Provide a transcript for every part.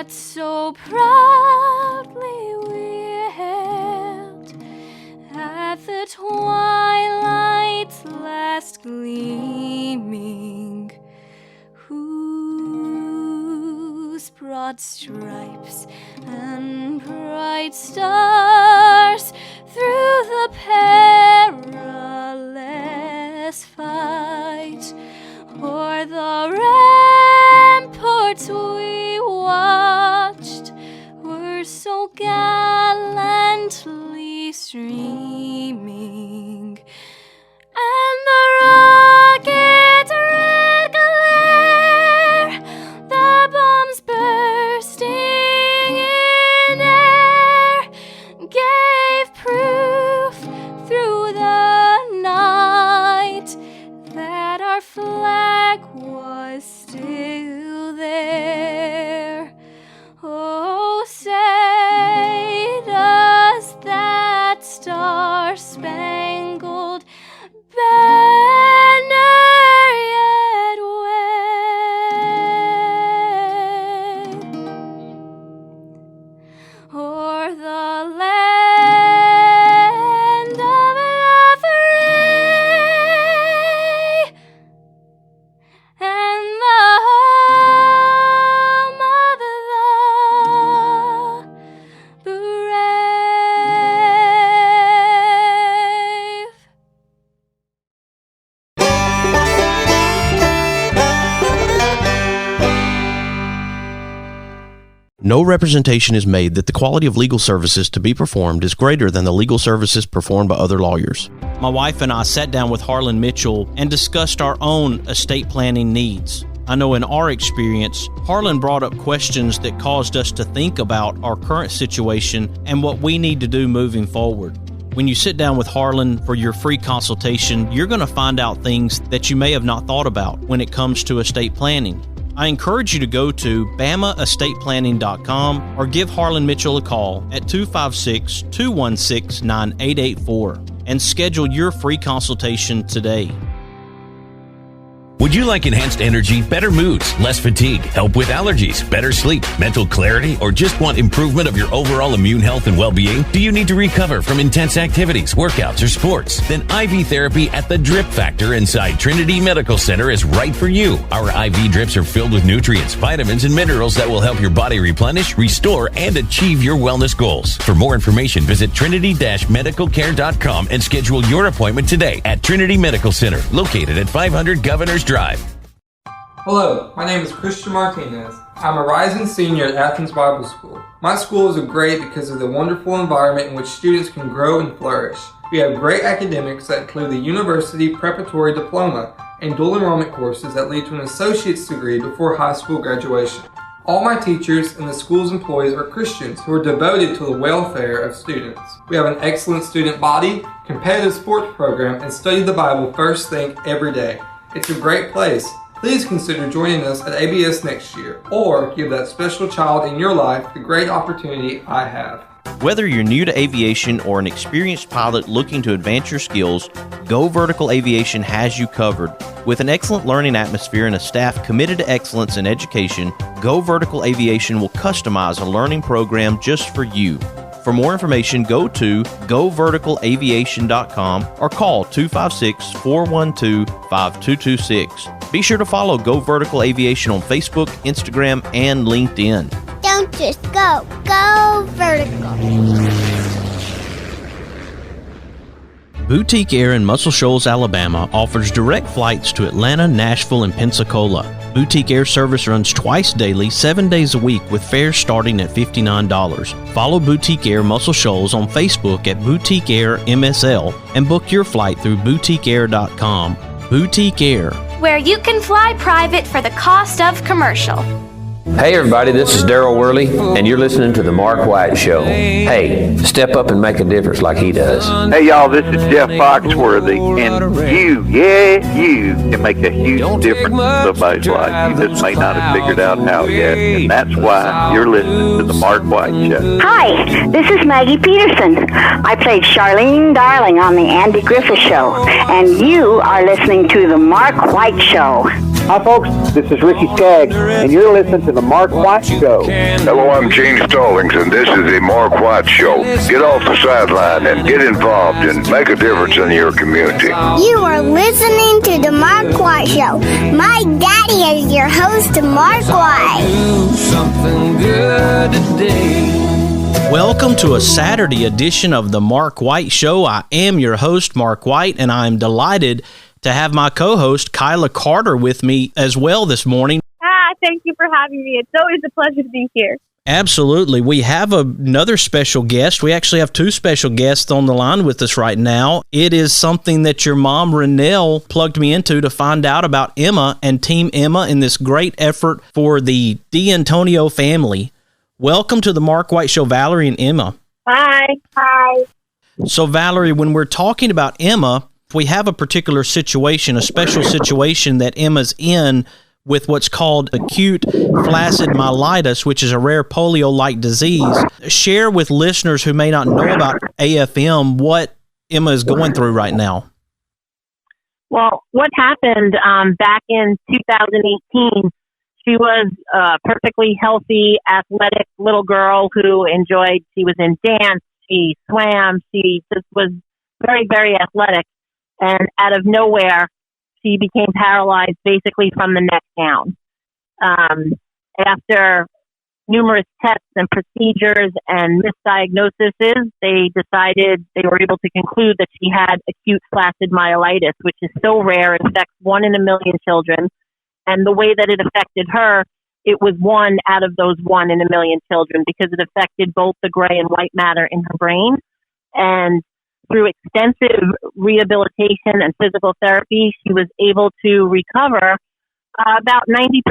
what so proudly we hailed at the twilight's last gleaming, whose broad stripes and bright stars through the perilous fight o'er the ramparts we watched were so gallantly streaming, and the rocket's red glare, the bombs bursting in air, gave proof through the night that our flag was still there. Oh, say does that star-spangled banner yet wave o'er the land of the free and the home of the brave. No representation is made that the quality of legal services to be performed is greater than the legal services performed by other lawyers. My wife and I sat down with Harlan Mitchell and discussed our own estate planning needs. I know in our experience, Harlan brought up questions that caused us to think about our current situation and what we need to do moving forward. When you sit down with Harlan for your free consultation, you're going to find out things that you may have not thought about when it comes to estate planning. I encourage you to go to BamaEstatePlanning.com or give Harlan Mitchell a call at 256-216-9884 and schedule your free consultation today. Would you like enhanced energy, better moods, less fatigue, help with allergies, better sleep, mental clarity, or just want improvement of your overall immune health and well-being? Do you need to recover from intense activities, workouts, or sports? Then IV therapy at the Drip Factor inside Trinity Medical Center is right for you. Our IV drips are filled with nutrients, vitamins, and minerals that will help your body replenish, restore, and achieve your wellness goals. For more information, visit trinity-medicalcare.com and schedule your appointment today at Trinity Medical Center, located at 500 Governors Drive. Hello, my name is Christian Martinez. I'm a rising senior at Athens Bible School. My school is great because of the wonderful environment in which students can grow and flourish. We have great academics that include the University Preparatory Diploma and dual enrollment courses that lead to an associate's degree before high school graduation. All my teachers and the school's employees are Christians who are devoted to the welfare of students. We have an excellent student body, competitive sports program, and study the Bible first thing every day. It's a great place. Please consider joining us at ABS next year, or give that special child in your life the great opportunity I have. Whether you're new to aviation or an experienced pilot looking to advance your skills, Go Vertical Aviation has you covered. With an excellent learning atmosphere and a staff committed to excellence in education, Go Vertical Aviation will customize a learning program just for you. For more information, go to goverticalaviation.com or call 256-412-5226. Be sure to follow Go Vertical Aviation on Facebook, Instagram, and LinkedIn. Don't just go. Go vertical. Boutique Air in Muscle Shoals, Alabama offers direct flights to Atlanta, Nashville, and Pensacola. Boutique Air service runs twice daily, 7 days a week, with fares starting at $59. Follow Boutique Air Muscle Shoals on Facebook at Boutique Air MSL and book your flight through boutiqueair.com. Boutique Air, where you can fly private for the cost of commercial. Hey everybody, this is Daryl Worley, and you're listening to The Mark White Show. Hey, step up and make a difference like he does. Hey y'all, this is Jeff Foxworthy, and you can make a huge difference in somebody's life. You just may not have figured out how yet, and that's why you're listening to The Mark White Show. Hi, this is Maggie Peterson. I played Charlene Darling on The Andy Griffith Show, and you are listening to The Mark White Show. Hi, folks. This is Ricky Skaggs, and you're listening to The Mark White Show. Hello, I'm Gene Stallings, and this is The Mark White Show. Get off the sideline and get involved and make a difference in your community. You are listening to The Mark White Show. My daddy is your host, Mark White. Do something good today. Welcome to a Saturday edition of The Mark White Show. I am your host, Mark White, and I'm delighted to have my co-host, Kyla Carter, with me as well this morning. Thank you for having me. It's always a pleasure to be here. Absolutely. We have another special guest. We actually have two special guests on the line with us right now. It is something that your mom, Renelle, plugged me into to find out about Emma and Team Emma in this great effort for the D'Antonio family. Welcome to the Mark White Show, Valerie and Emma. Hi. Hi. So, Valerie, when we're talking about Emma, we have a particular situation, a special situation that Emma's in with what's called acute flaccid myelitis, which is a rare polio-like disease. Share with listeners who may not know about AFM what Emma is going through right now. Well, what happened back in 2018, she was a perfectly healthy, athletic little girl who she was in dance, she swam, she just was very, very athletic. And out of nowhere, she became paralyzed basically from the neck down. After numerous tests and procedures and misdiagnoses, they decided they were able to conclude that she had acute flaccid myelitis, which is so rare. It affects 1 in a million children. And the way that it affected her, it was 1 out of those 1 in a million children because it affected both the gray and white matter in her brain. And through extensive rehabilitation and physical therapy, she was able to recover about 90%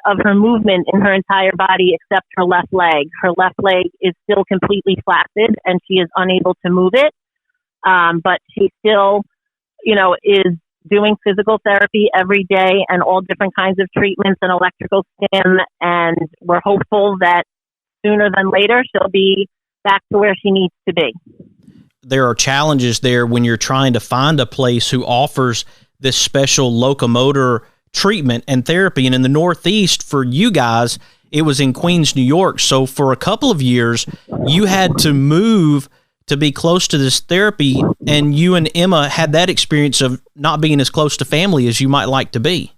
of her movement in her entire body except her left leg. Her left leg is still completely flaccid and she is unable to move it. But she still, is doing physical therapy every day and all different kinds of treatments and electrical stim. And we're hopeful that sooner than later, she'll be back to where she needs to be. There are challenges there when you're trying to find a place who offers this special locomotor treatment and therapy. And in the Northeast, for you guys, it was in Queens, New York. So for a couple of years, you had to move to be close to this therapy. And you and Emma had that experience of not being as close to family as you might like to be.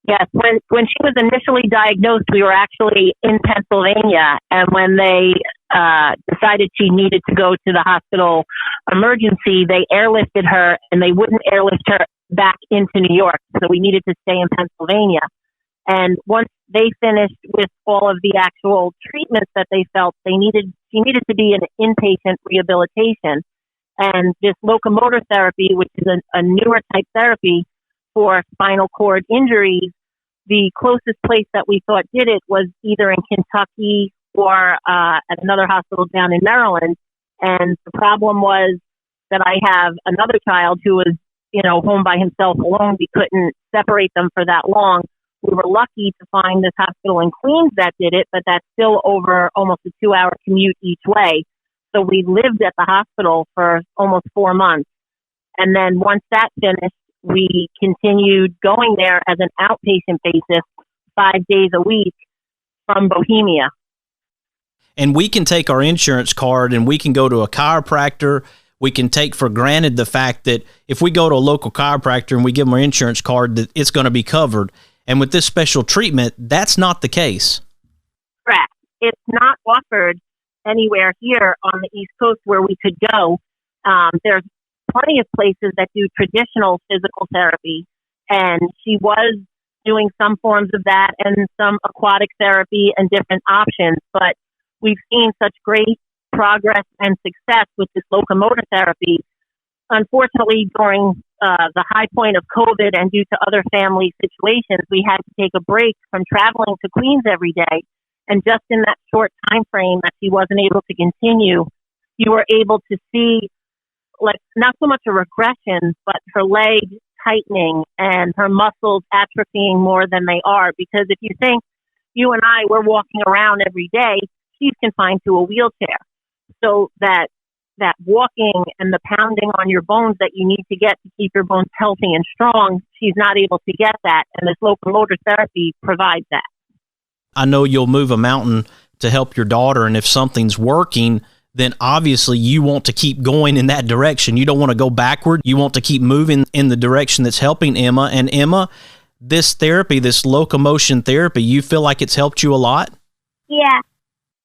Yes, when she was initially diagnosed, we were actually in Pennsylvania, and when they decided she needed to go to the hospital emergency, they airlifted her, and they wouldn't airlift her back into New York, so we needed to stay in Pennsylvania. And once they finished with all of the actual treatments that they felt she needed to be in inpatient rehabilitation, and this locomotor therapy, which is a newer type therapy for spinal cord injuries, the closest place that we thought did it was either in Kentucky or at another hospital down in Maryland. And the problem was that I have another child who was, home by himself alone. We couldn't separate them for that long. We were lucky to find this hospital in Queens that did it, but that's still over almost a 2-hour commute each way. So we lived at the hospital for almost 4 months. And then once that finished, we continued going there as an outpatient basis 5 days a week from Bohemia. And we can take our insurance card and we can go to a chiropractor. We can take for granted the fact that if we go to a local chiropractor and we give them our insurance card, that it's going to be covered. And with this special treatment, that's not the case. Correct. It's not offered anywhere here on the East Coast where we could go. There's plenty of places that do traditional physical therapy, and she was doing some forms of that and some aquatic therapy and different options, but we've seen such great progress and success with this locomotor therapy. Unfortunately, during the high point of COVID and due to other family situations, we had to take a break from traveling to Queens every day, and just in that short time frame that she wasn't able to continue, you were able to see not so much a regression, but her leg tightening and her muscles atrophying more than they are. Because if you think you and I were walking around every day, she's confined to a wheelchair. So that that walking and the pounding on your bones that you need to get to keep your bones healthy and strong, she's not able to get that. And this locomotor therapy provides that. I know you'll move a mountain to help your daughter, and if something's working, then obviously you want to keep going in that direction. You don't want to go backward. You want to keep moving in the direction that's helping Emma. And Emma, this therapy, this locomotion therapy, you feel like it's helped you a lot? Yeah.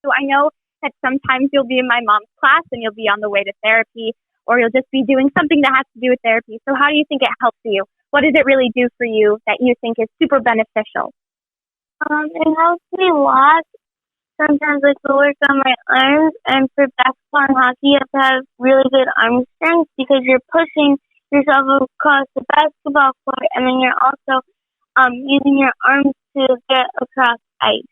So I know that sometimes you'll be in my mom's class and you'll be on the way to therapy, or you'll just be doing something that has to do with therapy. So how do you think it helps you? What does it really do for you that you think is super beneficial? It helps me a lot. Sometimes I can work on my arms, and for basketball and hockey, you have to have really good arm strength because you're pushing yourself across the basketball court, and then you're also using your arms to get across ice.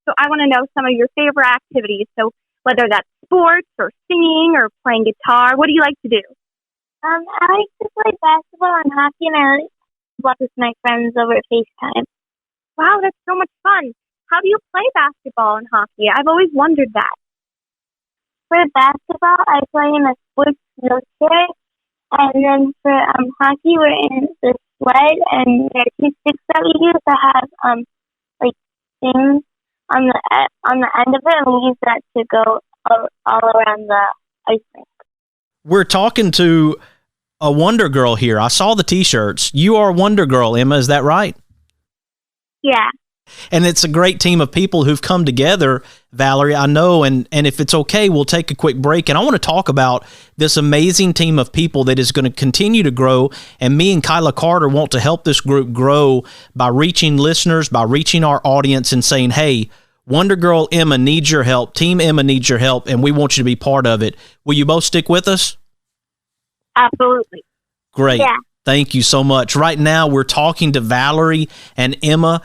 So I want to know some of your favorite activities. So whether that's sports or singing or playing guitar, what do you like to do? I like to play basketball and hockey, and I like to watch with my friends over FaceTime. Wow, that's so much fun. How do you play basketball and hockey? I've always wondered that. For basketball, I play in a sports wheelchair, and then for hockey, we're in the sled, and there are 2 sticks that we use that have like things on the end of it, and we use that to go all around the ice rink. We're talking to a Wondergirl here. I saw the T-shirts. You are Wondergirl, Emma. Is that right? Yeah. And it's a great team of people who've come together, Valerie, I know, and if it's okay, we'll take a quick break. And I want to talk about this amazing team of people that is going to continue to grow. And me and Kyla Carter want to help this group grow by reaching listeners, by reaching our audience and saying, hey, Wondergirl Emma needs your help. Team Emma needs your help, and we want you to be part of it. Will you both stick with us? Absolutely. Great. Yeah. Thank you so much. Right now, we're talking to Valerie and Emma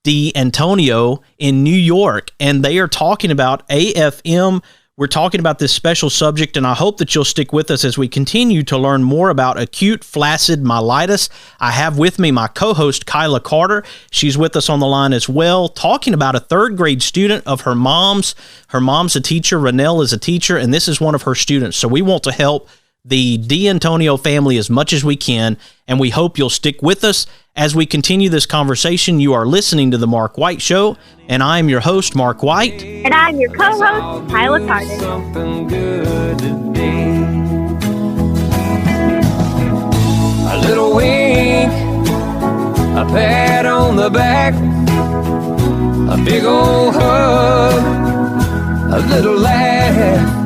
D'Antonio in New York, and they are talking about AFM. We're talking about this special subject, and I hope that you'll stick with us as we continue to learn more about acute flaccid myelitis. I have with me my co-host, Kyla Carter. She's with us on the line as well, talking about a 3rd grade student of her mom's. Her mom's a teacher. Renelle is a teacher, and this is one of her students. So we want to help the D'Antonio family as much as we can, and we hope you'll stick with us as we continue this conversation. You are listening to The Mark White Show, and I'm your host, Mark White. And I'm your co-host, Kyla Carter. Something good today. A little wink, a pat on the back, a big old hug, a little laugh.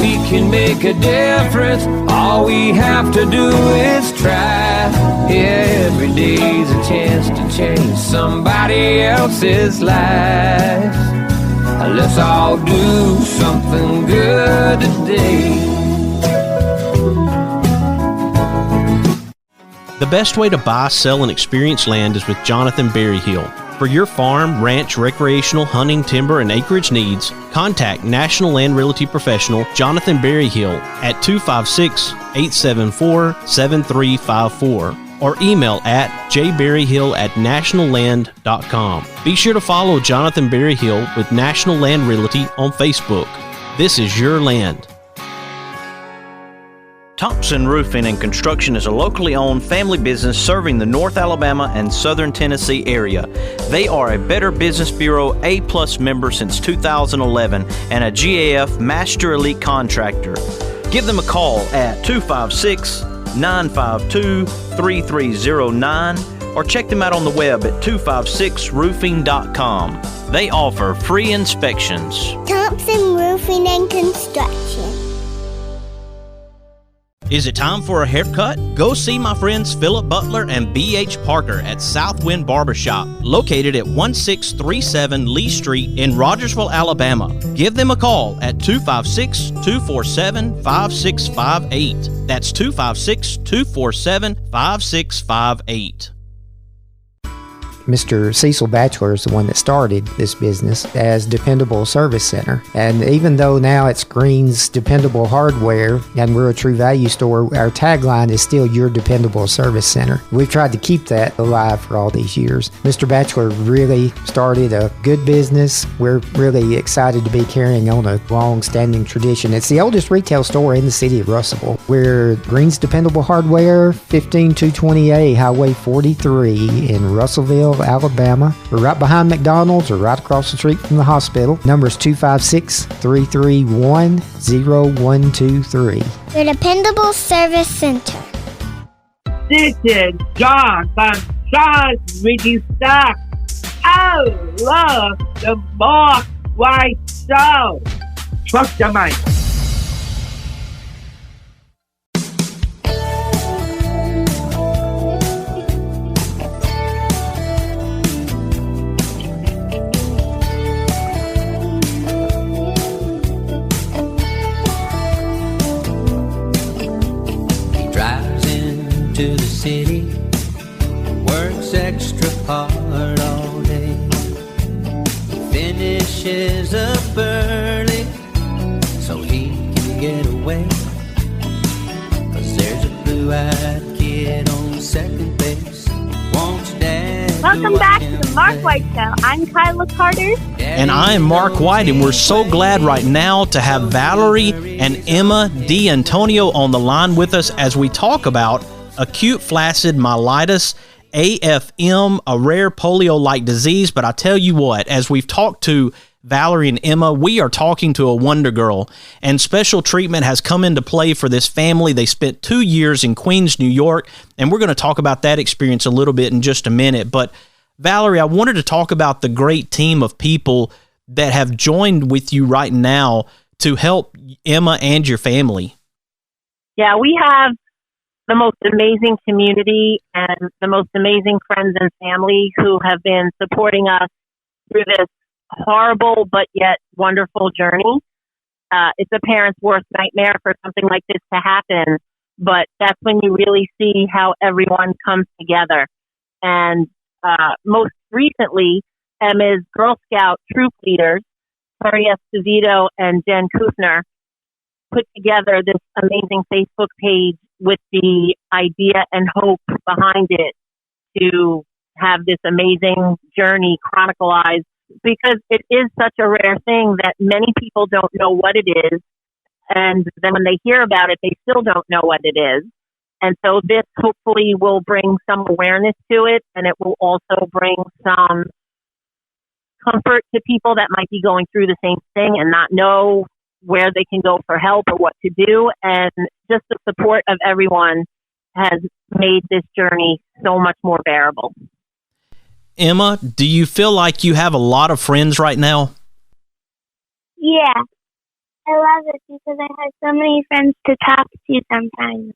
We can make a difference. All we have to do is try. Yeah, every day's a chance to change somebody else's life. Let's all do something good today. The best way to buy, sell, and experience land is with Jonathan Berryhill. For your farm, ranch, recreational, hunting, timber, and acreage needs, contact National Land Realty Professional Jonathan Berryhill at 256-874-7354 or email at jberryhill@nationalland.com. Be sure to follow Jonathan Berryhill with National Land Realty on Facebook. This is your land. Thompson Roofing and Construction is a locally owned family business serving the North Alabama and Southern Tennessee area. They are a Better Business Bureau A+ member since 2011 and a GAF Master Elite Contractor. Give them a call at 256-952-3309 or check them out on the web at 256roofing.com. They offer free inspections. Thompson Roofing and Construction. Is it time for a haircut? Go see my friends Philip Butler and B.H. Parker at Southwind Barbershop, located at 1637 Lee Street in Rogersville, Alabama. Give them a call at 256-247-5658. That's 256-247-5658. Mr. Cecil Batchelor is the one that started this business as Dependable Service Center. And even though now it's Green's Dependable Hardware and we're a True Value store, our tagline is still Your Dependable Service Center. We've tried to keep that alive for all these years. Mr. Batchelor really started a good business. We're really excited to be carrying on a long-standing tradition. It's the oldest retail store in the city of Russellville. We're Green's Dependable Hardware, 15220A Highway 43 in Russellville, Alabama. We're right behind McDonald's or right across the street from the hospital. Number is 256-331-0123. Your Dependable Service Center. This is John from John's Ricky Stock. I love the Mark White Show. Trust the mic. To the city, works extra hard all day, finishes up early so he can get away, 'cause there's a blue-eyed kid on second base. Won't you dad? Welcome back to the Mark White Show. I'm Kyla Carter. And I'm Mark White, and we're so glad right now to have Valerie and Emma D'Antonio on the line with us as we talk about acute flaccid myelitis, AFM, a rare polio-like disease. But I tell you what, as we've talked to Valerie and Emma, we are talking to a Wondergirl, and special treatment has come into play for this family. They spent 2 years in Queens, New York, and we're going to talk about that experience a little bit in just a minute. But Valerie, I wanted to talk about the great team of people that have joined with you right now to help Emma and your family. Yeah, we have the most amazing community and the most amazing friends and family who have been supporting us through this horrible but yet wonderful journey. It's a parent's worst nightmare for something like this to happen, but that's when you really see how everyone comes together. And most recently, Emma's Girl Scout troop leaders, Tori Esposito and Jen Kufner, put together this amazing Facebook page with the idea and hope behind it to have this amazing journey chronicalized, because it is such a rare thing that many people don't know what it is. And then when they hear about it, they still don't know what it is. And so this hopefully will bring some awareness to it, and it will also bring some comfort to people that might be going through the same thing and not know where they can go for help or what to do. And just the support of everyone has made this journey so much more bearable. Emma, do you feel like you have a lot of friends right now? Yeah, I love it because I have so many friends to talk to sometimes.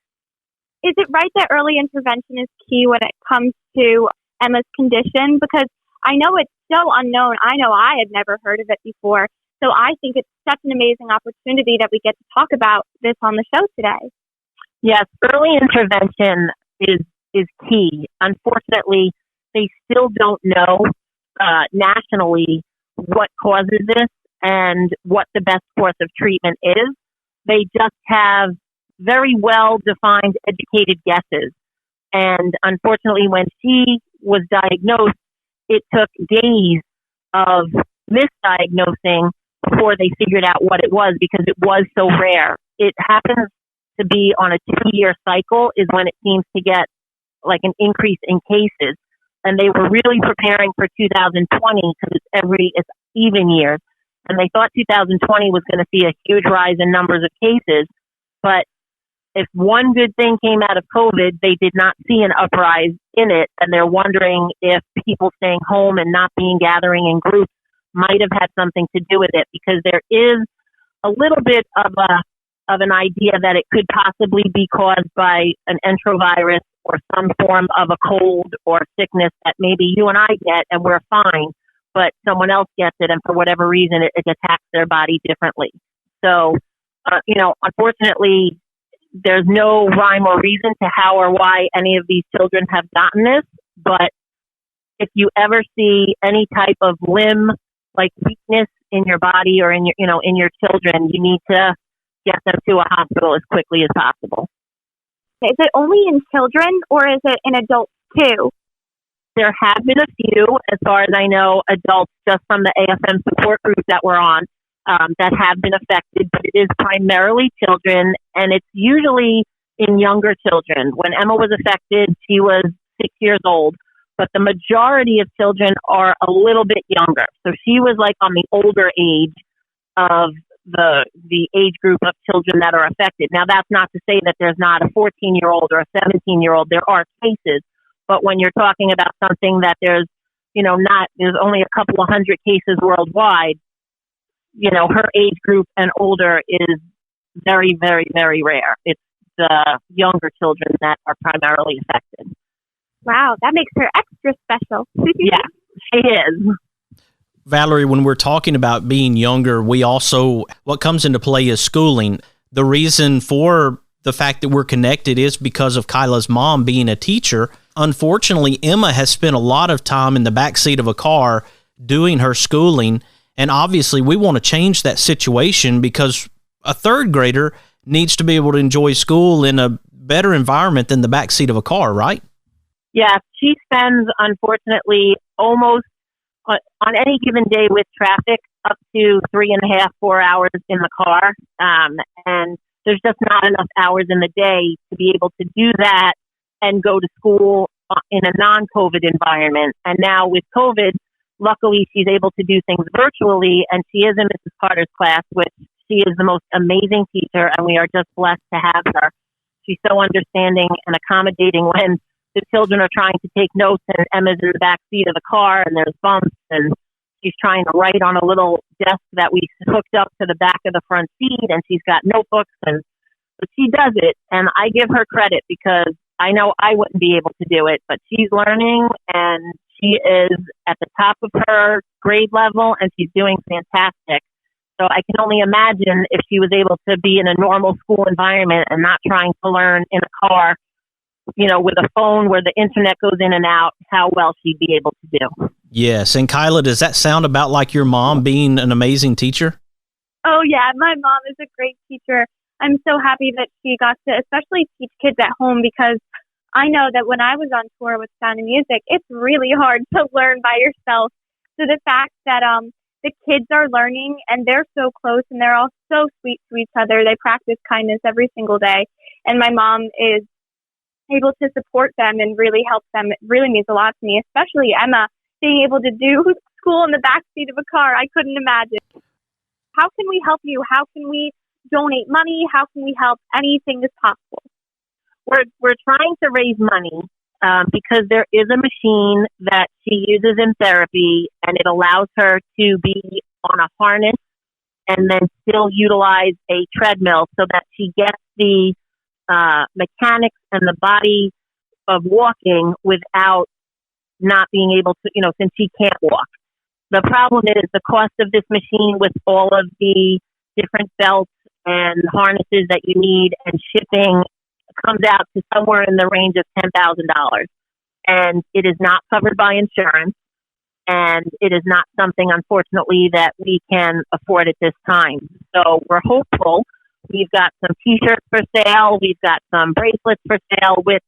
Is it right that early intervention is key when it comes to Emma's condition? Because I know it's so unknown. I know I had never heard of it before. So I think it's such an amazing opportunity that we get to talk about this on the show today. Yes, early intervention is key. Unfortunately, they still don't know nationally what causes this and what the best course of treatment is. They just have very well-defined, educated guesses. And unfortunately, when she was diagnosed, it took days of misdiagnosing before they figured out what it was, because it was so rare. It happens to be on a 2-year cycle is when it seems to get like an increase in cases. And they were really preparing for 2020 because it's even years. And they thought 2020 was going to see a huge rise in numbers of cases. But if one good thing came out of COVID, they did not see an uprise in it. And they're wondering if people staying home and not gathering in groups might have had something to do with it, because there is a little bit of an idea that it could possibly be caused by an enterovirus or some form of a cold or sickness that maybe you and I get and we're fine, but someone else gets it and for whatever reason it attacks their body differently. So, unfortunately, there's no rhyme or reason to how or why any of these children have gotten this, but if you ever see any type of limb like weakness in your body or in your children, you need to get them to a hospital as quickly as possible. Is it only in children or is it in adults too? There have been a few, as far as I know, adults just from the AFM support group that we're on that have been affected, but it is primarily children, and it's usually in younger children. When Emma was affected, she was 6 years old, but the majority of children are a little bit younger. So she was like on the older age of the age group of children that are affected. Now, that's not to say that there's not a 14-year-old or a 17-year-old. There are cases. But when you're talking about something that there's only a couple of hundred cases worldwide, her age group and older is very, very, very rare. It's the younger children that are primarily affected. Wow, that makes her extra special. Yeah, she is. Valerie, when we're talking about being younger, what comes into play is schooling. The reason for the fact that we're connected is because of Kyla's mom being a teacher. Unfortunately, Emma has spent a lot of time in the backseat of a car doing her schooling, and obviously we want to change that situation because a third grader needs to be able to enjoy school in a better environment than the backseat of a car, right? Yeah, she spends, unfortunately, almost on any given day with traffic up to 3.5, 4 hours in the car. And there's just not enough hours in the day to be able to do that and go to school in a non-COVID environment. And now with COVID, luckily she's able to do things virtually, and she is in Mrs. Carter's class, which she is the most amazing teacher, and we are just blessed to have her. She's so understanding and accommodating when the children are trying to take notes and Emma's in the back seat of the car and there's bumps and she's trying to write on a little desk that we hooked up to the back of the front seat, and she's got notebooks, but she does it, and I give her credit because I know I wouldn't be able to do it, but she's learning and she is at the top of her grade level and she's doing fantastic. So I can only imagine if she was able to be in a normal school environment and not trying to learn in a car, with a phone where the internet goes in and out, how well she'd be able to do. Yes. And Kyla, does that sound about like your mom being an amazing teacher? Oh, yeah. My mom is a great teacher. I'm so happy that she got to especially teach kids at home, because I know that when I was on tour with Sound of Music, it's really hard to learn by yourself. So the fact that the kids are learning and they're so close and they're all so sweet to each other. They practice kindness every single day. And my mom is able to support them and really help them. It really means a lot to me, especially Emma, being able to do school in the backseat of a car. I couldn't imagine. How can we help you? How can we donate money? How can we help? Anything is possible. We're trying to raise money because there is a machine that she uses in therapy, and it allows her to be on a harness and then still utilize a treadmill so that she gets the mechanics and the body of walking without not being able to, since she can't walk. The problem is the cost of this machine with all of the different belts and harnesses that you need and shipping comes out to somewhere in the range of $10,000. And it is not covered by insurance. And it is not something, unfortunately, that we can afford at this time. So we're hopeful. We've got some T-shirts for sale. We've got some bracelets for sale with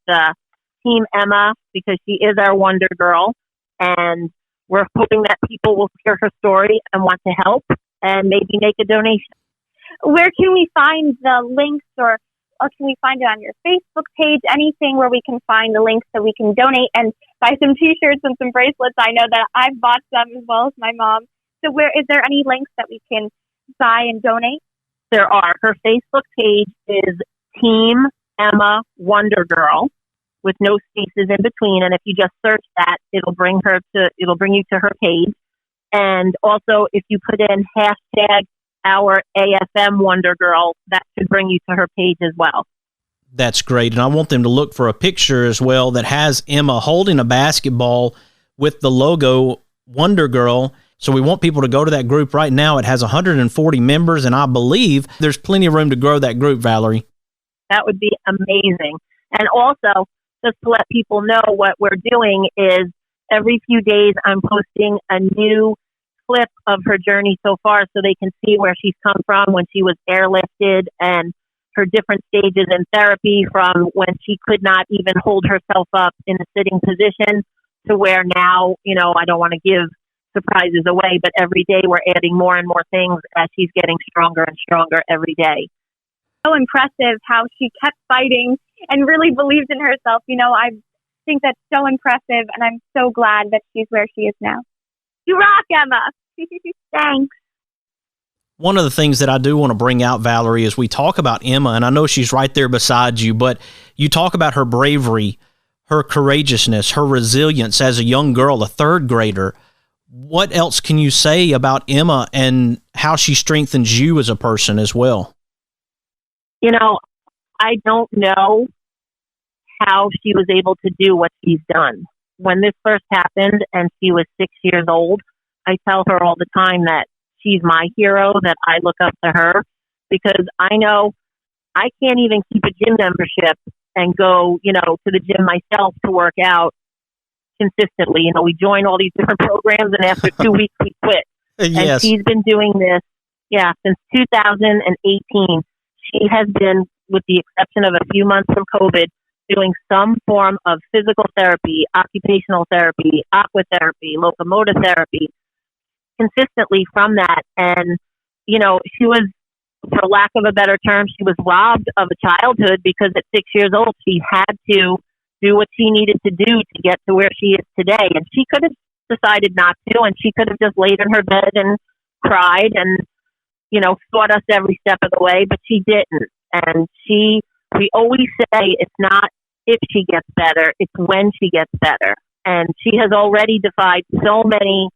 Team Emma, because she is our Wondergirl. And we're hoping that people will hear her story and want to help and maybe make a donation. Where can we find the links, or can we find it on your Facebook page? Anything where we can find the links so we can donate and buy some T-shirts and some bracelets. I know that I've bought some as well as my mom. So is there any links that we can buy and donate? There are. Her Facebook page is Team Emma Wondergirl with no spaces in between. And if you just search that, it'll bring you to her page. And also, if you put in hashtag our AFM Wondergirl, that should bring you to her page as well. That's great. And I want them to look for a picture as well that has Emma holding a basketball with the logo Wondergirl. So we want people to go to that group right now. It has 140 members, and I believe there's plenty of room to grow that group, Valerie. That would be amazing. And also, just to let people know, what we're doing is every few days I'm posting a new clip of her journey so far so they can see where she's come from when she was airlifted and her different stages in therapy, from when she could not even hold herself up in a sitting position to where now, I don't want to give surprises away, but every day we're adding more and more things as she's getting stronger and stronger every day. So impressive how she kept fighting and really believed in herself. I think that's so impressive, and I'm so glad that she's where she is now. You rock, Emma. Thanks. One of the things that I do want to bring out, Valerie, is we talk about Emma, and I know she's right there beside you, but you talk about her bravery, her courageousness, her resilience as a young girl, a third grader. What else can you say about Emma and how she strengthens you as a person as well? I don't know how she was able to do what she's done. When this first happened and she was 6 years old, I tell her all the time that she's my hero, that I look up to her, because I know I can't even keep a gym membership and go, to the gym myself to work out consistently. We join all these different programs, and after 2 weeks we quit. Yes. And she's been doing this, since 2018. She has been, with the exception of a few months from COVID, doing some form of physical therapy, occupational therapy, aquatherapy, locomotive therapy, consistently from that. And, she was, for lack of a better term, she was robbed of a childhood, because at 6 years old, she had to do what she needed to do to get to where she is today. And she could have decided not to, and she could have just laid in her bed and cried and, fought us every step of the way, but she didn't. And we always say it's not if she gets better, it's when she gets better. And she has already defied so many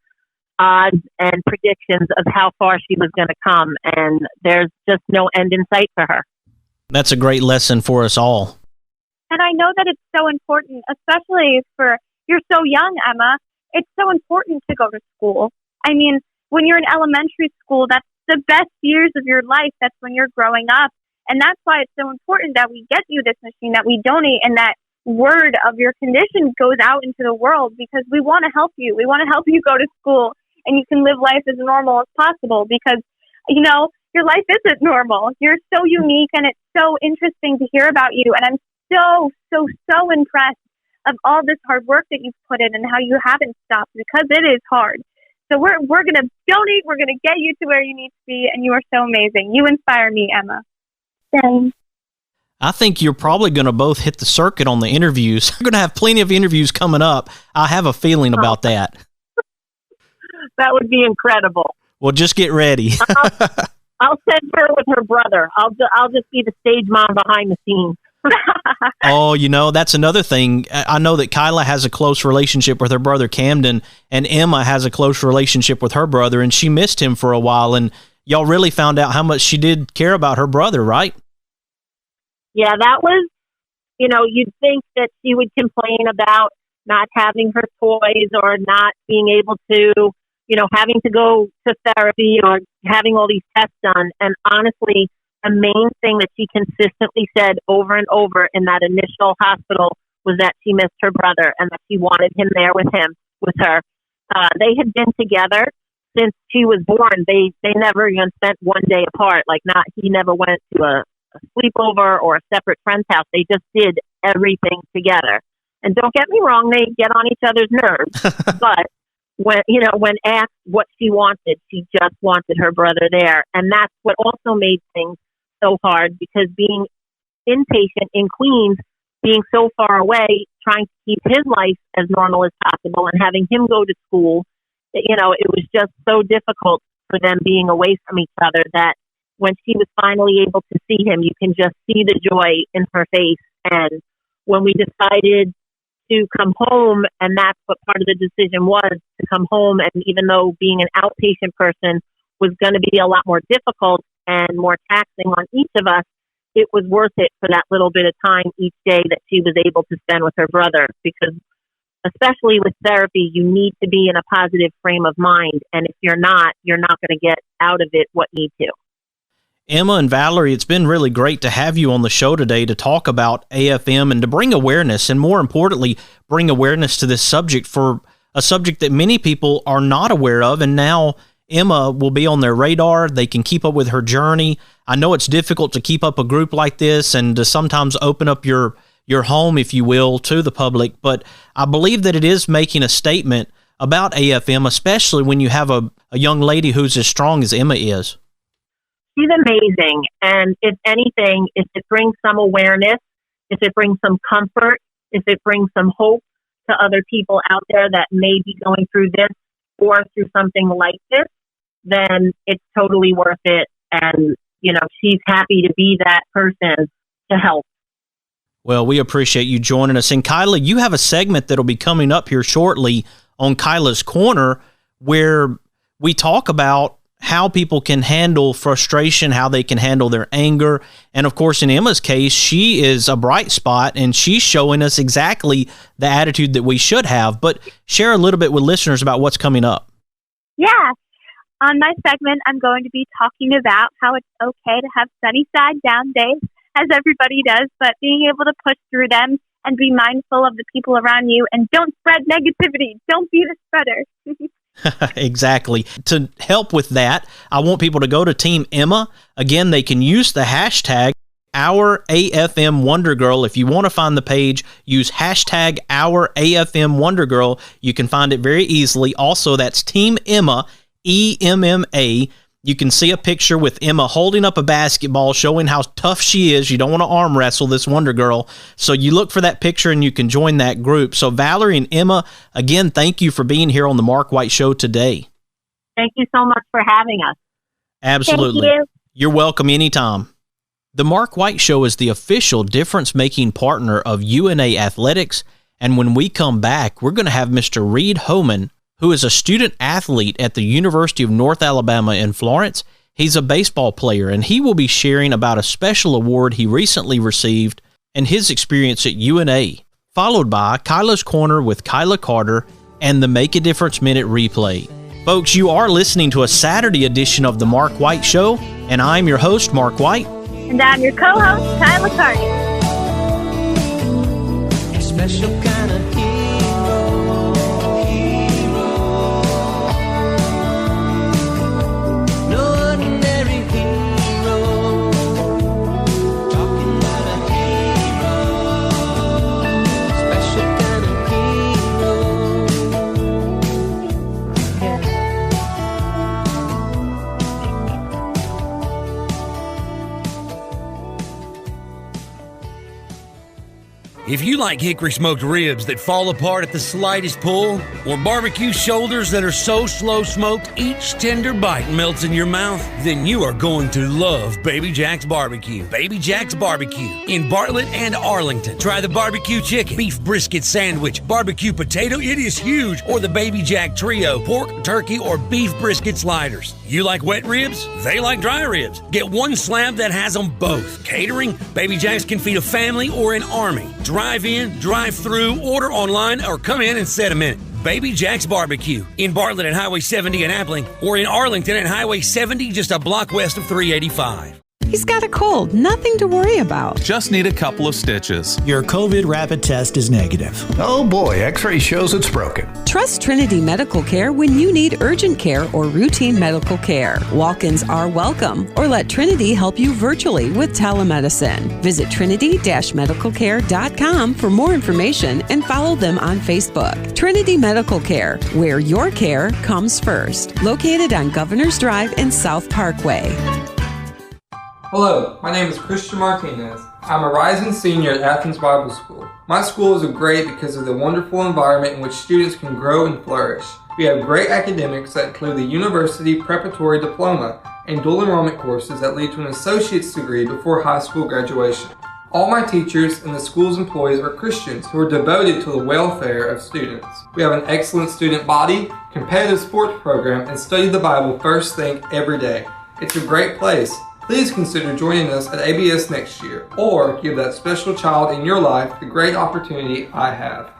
odds and predictions of how far she was going to come, and there's just no end in sight for her. That's a great lesson for us all. And I know that it's so important, especially you're so young, Emma. It's so important to go to school. I mean, when you're in elementary school, that's the best years of your life. That's when you're growing up. And that's why it's so important that we get you this machine, that we donate, and that word of your condition goes out into the world, because we want to help you. We want to help you go to school and you can live life as normal as possible, because, your life isn't normal. You're so unique, and it's so interesting to hear about you. And I'm so impressed of all this hard work that you've put in and how you haven't stopped, because it is hard. So we're going to donate. We're going to get you to where you need to be. And you are so amazing. You inspire me, Emma. Thanks. I think you're probably going to both hit the circuit on the interviews. I'm going to have plenty of interviews coming up. I have a feeling about that. That would be incredible. Well, just get ready. I'll send her with her brother. I'll just be the stage mom behind the scenes. Oh, that's another thing. I know that Kyla has a close relationship with her brother Camden, and Emma has a close relationship with her brother, and she missed him for a while, and y'all really found out how much she did care about her brother, right? Yeah, that was, you'd think that she would complain about not having her toys or not being able to, having to go to therapy or having all these tests done. And honestly, the main thing that she consistently said over and over in that initial hospital was that she missed her brother and that she wanted him there with her. They had been together since she was born. They never even spent one day apart. He never went to a sleepover or a separate friend's house. They just did everything together. And don't get me wrong, they get on each other's nerves. But when asked what she wanted, she just wanted her brother there. And that's what also made things so hard, because being inpatient in Queens, being so far away, trying to keep his life as normal as possible and having him go to school, it was just so difficult for them being away from each other, that when she was finally able to see him, you can just see the joy in her face. And when we decided to come home, and that's what part of the decision was, to come home, and even though being an outpatient person was going to be a lot more difficult and more taxing on each of us, it was worth it for that little bit of time each day that she was able to spend with her brother, because especially with therapy, you need to be in a positive frame of mind. And if you're not going to get out of it what you need to. Emma and Valerie, it's been really great to have you on the show today to talk about AFM and to bring awareness, and more importantly, bring awareness to this subject for a subject that many people are not aware of, and now Emma will be on their radar. They can keep up with her journey. I know it's difficult to keep up a group like this and to sometimes open up your home, if you will, to the public, but I believe that it is making a statement about AFM, especially when you have a young lady who's as strong as Emma is. She's amazing, and if anything, if it brings some awareness, if it brings some comfort, if it brings some hope to other people out there that may be going through this or through something like this, then it's totally worth it. And, she's happy to be that person to help. Well, we appreciate you joining us. And Kyla, you have a segment that'll be coming up here shortly on Kyla's Corner where we talk about how people can handle frustration, how they can handle their anger. And of course, in Emma's case, she is a bright spot and she's showing us exactly the attitude that we should have. But share a little bit with listeners about what's coming up. Yeah. On my segment, I'm going to be talking about how it's okay to have sunny side down days, as everybody does, but being able to push through them and be mindful of the people around you and don't spread negativity. Don't be the spreader. Exactly. To help with that, I want people to go to Team Emma. Again, they can use the hashtag #OurAFMWondergirl. If you want to find the page, use hashtag #OurAFMWondergirl. You can find it very easily. Also, that's Team Emma, EMMA. You can see a picture with Emma holding up a basketball, showing how tough she is. You don't want to arm wrestle this Wonder Girl. So you look for that picture and you can join that group. So Valerie and Emma, again, thank you for being here on the Mark White Show today. Thank you so much for having us. Absolutely. Thank you. You're welcome anytime. The Mark White Show is the official difference-making partner of UNA Athletics. And when we come back, we're going to have Mr. Reid Homan, who is a student athlete at the University of North Alabama in Florence. He's a baseball player, and he will be sharing about a special award he recently received and his experience at UNA, followed by Kyla's Corner with Kyla Carter and the Make a Difference Minute replay. Folks, you are listening to a Saturday edition of The Mark White Show, and I'm your host, Mark White. And I'm your co-host, Kyla Carter. Special kind of If you like hickory smoked ribs that fall apart at the slightest pull, or barbecue shoulders that are so slow smoked each tender bite melts in your mouth, then you are going to love Baby Jack's Barbecue. Baby Jack's Barbecue in Bartlett and Arlington. Try the barbecue chicken, beef brisket sandwich, barbecue potato, it is huge, or the Baby Jack Trio, pork, turkey, or beef brisket sliders. You like wet ribs? They like dry ribs. Get one slab that has them both. Catering? Baby Jack's can feed a family or an army. Drive in, drive through, order online, or come in and set a minute. Baby Jack's Barbecue in Bartlett at Highway 70 in Appling, or in Arlington at Highway 70 just a block west of 385. He's got a cold, nothing to worry about. Just need a couple of stitches. Your COVID rapid test is negative. Oh boy, X-ray shows it's broken. Trust Trinity Medical Care when you need urgent care or routine medical care. Walk-ins are welcome, or let Trinity help you virtually with telemedicine. Visit trinity-medicalcare.com for more information and follow them on Facebook. Trinity Medical Care, where your care comes first. Located on Governor's Drive and South Parkway. Hello, my name is Christian Martinez. I'm a rising senior at Athens Bible School. My school is great because of the wonderful environment in which students can grow and flourish. We have great academics that include the University Preparatory Diploma and dual enrollment courses that lead to an associate's degree before high school graduation. All my teachers and the school's employees are Christians who are devoted to the welfare of students. We have an excellent student body, competitive sports program, and study the Bible first thing every day. It's a great place. Please consider joining us at ABS next year, or give that special child in your life the great opportunity I have.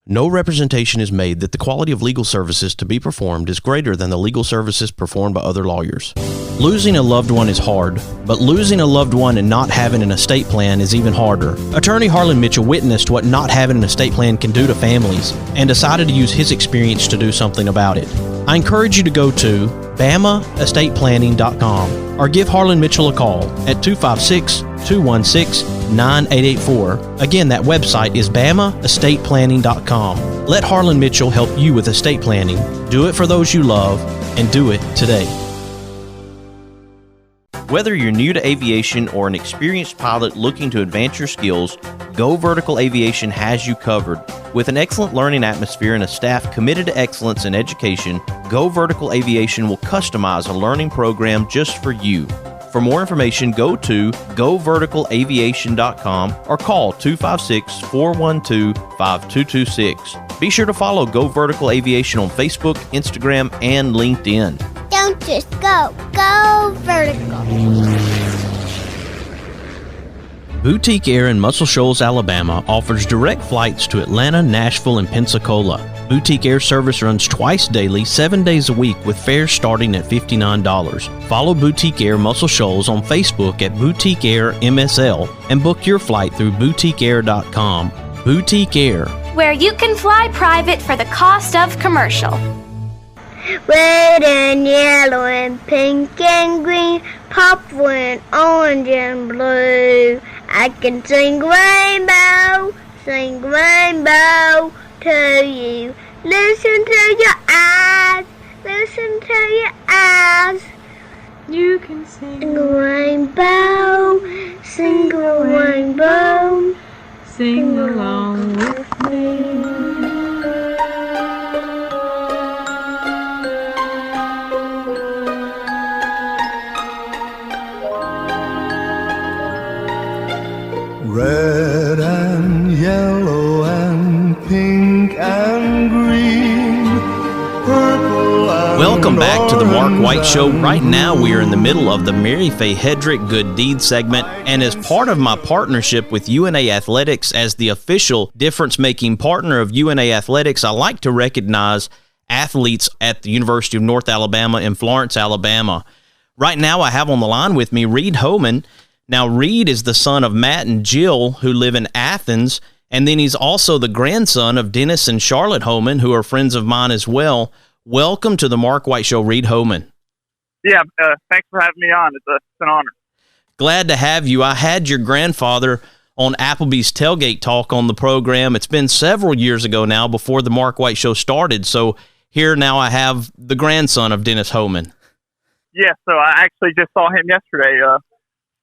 No representation is made that the quality of legal services to be performed is greater than the legal services performed by other lawyers. Losing a loved one is hard, but losing a loved one and not having an estate plan is even harder. Attorney Harlan Mitchell witnessed what not having an estate plan can do to families and decided to use his experience to do something about it. I encourage you to go to BamaEstatePlanning.com or give Harlan Mitchell a call at 256-216-9884. Again, that website is BamaEstatePlanning.com. Let Harlan Mitchell help you with estate planning. Do it for those you love, and do it today. Whether you're new to aviation or an experienced pilot looking to advance your skills, Go Vertical Aviation has you covered. With an excellent learning atmosphere and a staff committed to excellence in education, Go Vertical Aviation will customize a learning program just for you. For more information, go to goverticalaviation.com or call 256-412-5226. Be sure to follow Go Vertical Aviation on Facebook, Instagram, and LinkedIn. Don't just go. Go vertical. Boutique Air in Muscle Shoals, Alabama offers direct flights to Atlanta, Nashville, and Pensacola. Boutique Air service runs twice daily, 7 days a week, with fares starting at $59. Follow Boutique Air Muscle Shoals on Facebook at Boutique Air MSL and book your flight through boutiqueair.com. Boutique Air, where you can fly private for the cost of commercial. Red and yellow and pink and green, purple and orange and blue. I can sing rainbow to you. Listen to your eyes, listen to your eyes. You can sing a rainbow, sing a rainbow, sing along with me. Red and yellow and pink and green, purple and welcome back to the Mark White Show. Right now we are in the middle of the Mary Faye Hedrick Good Deed segment, and as part of my partnership with UNA Athletics as the official difference-making partner of UNA Athletics, I like to recognize athletes at the University of North Alabama in Florence, Alabama. Right now I have on the line with me Reid Homan. Now, Reid is the son of Matt and Jill, who live in Athens, and then he's also the grandson of Dennis and Charlotte Homan, who are friends of mine as well. Welcome to the Mark White Show, Reid Homan. Yeah, thanks for having me on. It's an honor. Glad to have you. I had your grandfather on Applebee's Tailgate Talk on the program. It's been several years ago now, before the Mark White Show started, so here now I have the grandson of Dennis Homan. Yeah, so I actually just saw him yesterday.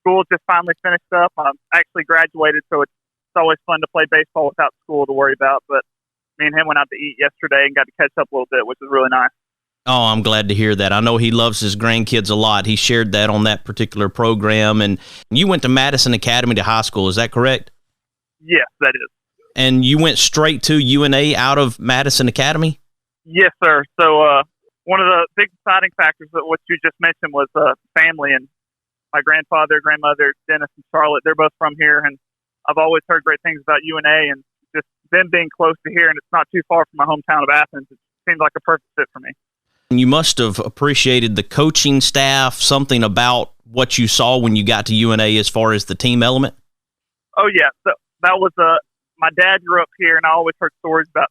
School just finally finished up. I actually graduated, so it's always fun to play baseball without school to worry about. But me and him went out to eat yesterday and got to catch up a little bit, which was really nice. Oh, I'm glad to hear that. I know he loves his grandkids a lot. He shared that on that particular program. And you went to Madison Academy to high school, is that correct? Yes, that is. And you went straight to UNA out of Madison Academy? Yes, sir. So one of the big deciding factors that what you just mentioned was family, and my grandfather, grandmother, Dennis and Charlotte, they're both from here, and I've always heard great things about UNA, and just them being close to here, and it's not too far from my hometown of Athens. It seems like a perfect fit for me. You must have appreciated the coaching staff, something about what you saw when you got to UNA as far as the team element? Oh, yeah. So that was my dad grew up here, and I always heard stories about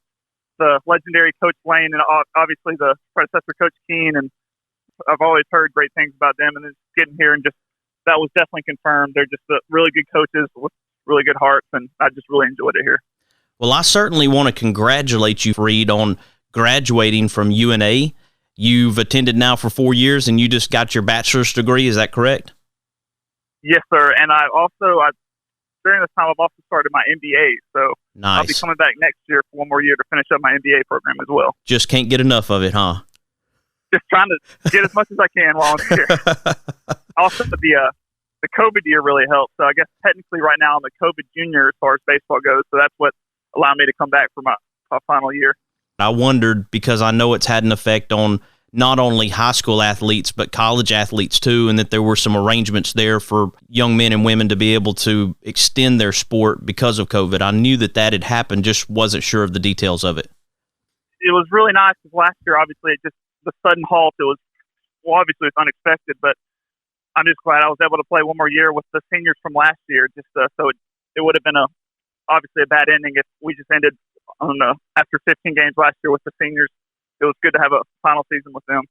the legendary Coach Lane and obviously the predecessor Coach Keene, and I've always heard great things about them, and then getting here and just that was definitely confirmed. They're just really good coaches with really good hearts, and I just really enjoyed it here. Well, I certainly want to congratulate you, Reid, on graduating from UNA. You've attended now for 4 years, and you just got your bachelor's degree. Is that correct? Yes, sir. And during this time, I've also started my MBA. So nice. I'll be coming back next year for one more year to finish up my MBA program as well. Just can't get enough of it, huh? Just trying to get as much as I can while I'm here. Also, the COVID year really helped. So I guess technically right now I'm a COVID junior as far as baseball goes. So that's what allowed me to come back for my final year. I wondered, because I know it's had an effect on not only high school athletes, but college athletes too, and that there were some arrangements there for young men and women to be able to extend their sport because of COVID. I knew that had happened, just wasn't sure of the details of it. It was really nice because last year, obviously, the sudden halt, obviously it's unexpected, but I'm just glad I was able to play one more year with the seniors from last year. Just so it would have been obviously a bad ending if we just ended after 15 games last year with the seniors. It was good to have a final season with them.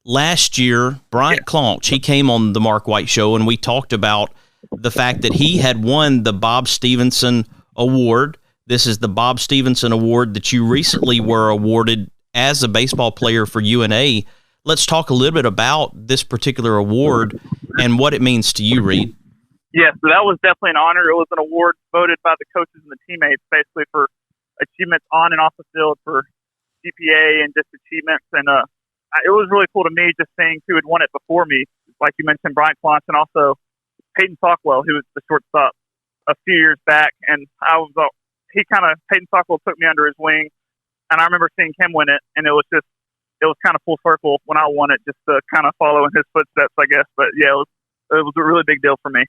Last year, Bryant Claunch, he came on the Mark White Show, and we talked about the fact that he had won the Bob Stephenson Award. This is the Bob Stephenson Award that you recently were awarded as a baseball player for UNA. Let's talk a little bit about this particular award and what it means to you, Reid. Yeah, so that was definitely an honor. It was an award voted by the coaches and the teammates, basically for achievements on and off the field for GPA and just achievements. And it was really cool to me just seeing who had won it before me, like you mentioned, Bryant Claunch, and also Peyton Sockwell, who was the shortstop a few years back. And Peyton Sockwell took me under his wing, and I remember seeing him win it, and it was kind of full circle when I won it, just to kind of follow in his footsteps, I guess. But yeah, it was a really big deal for me.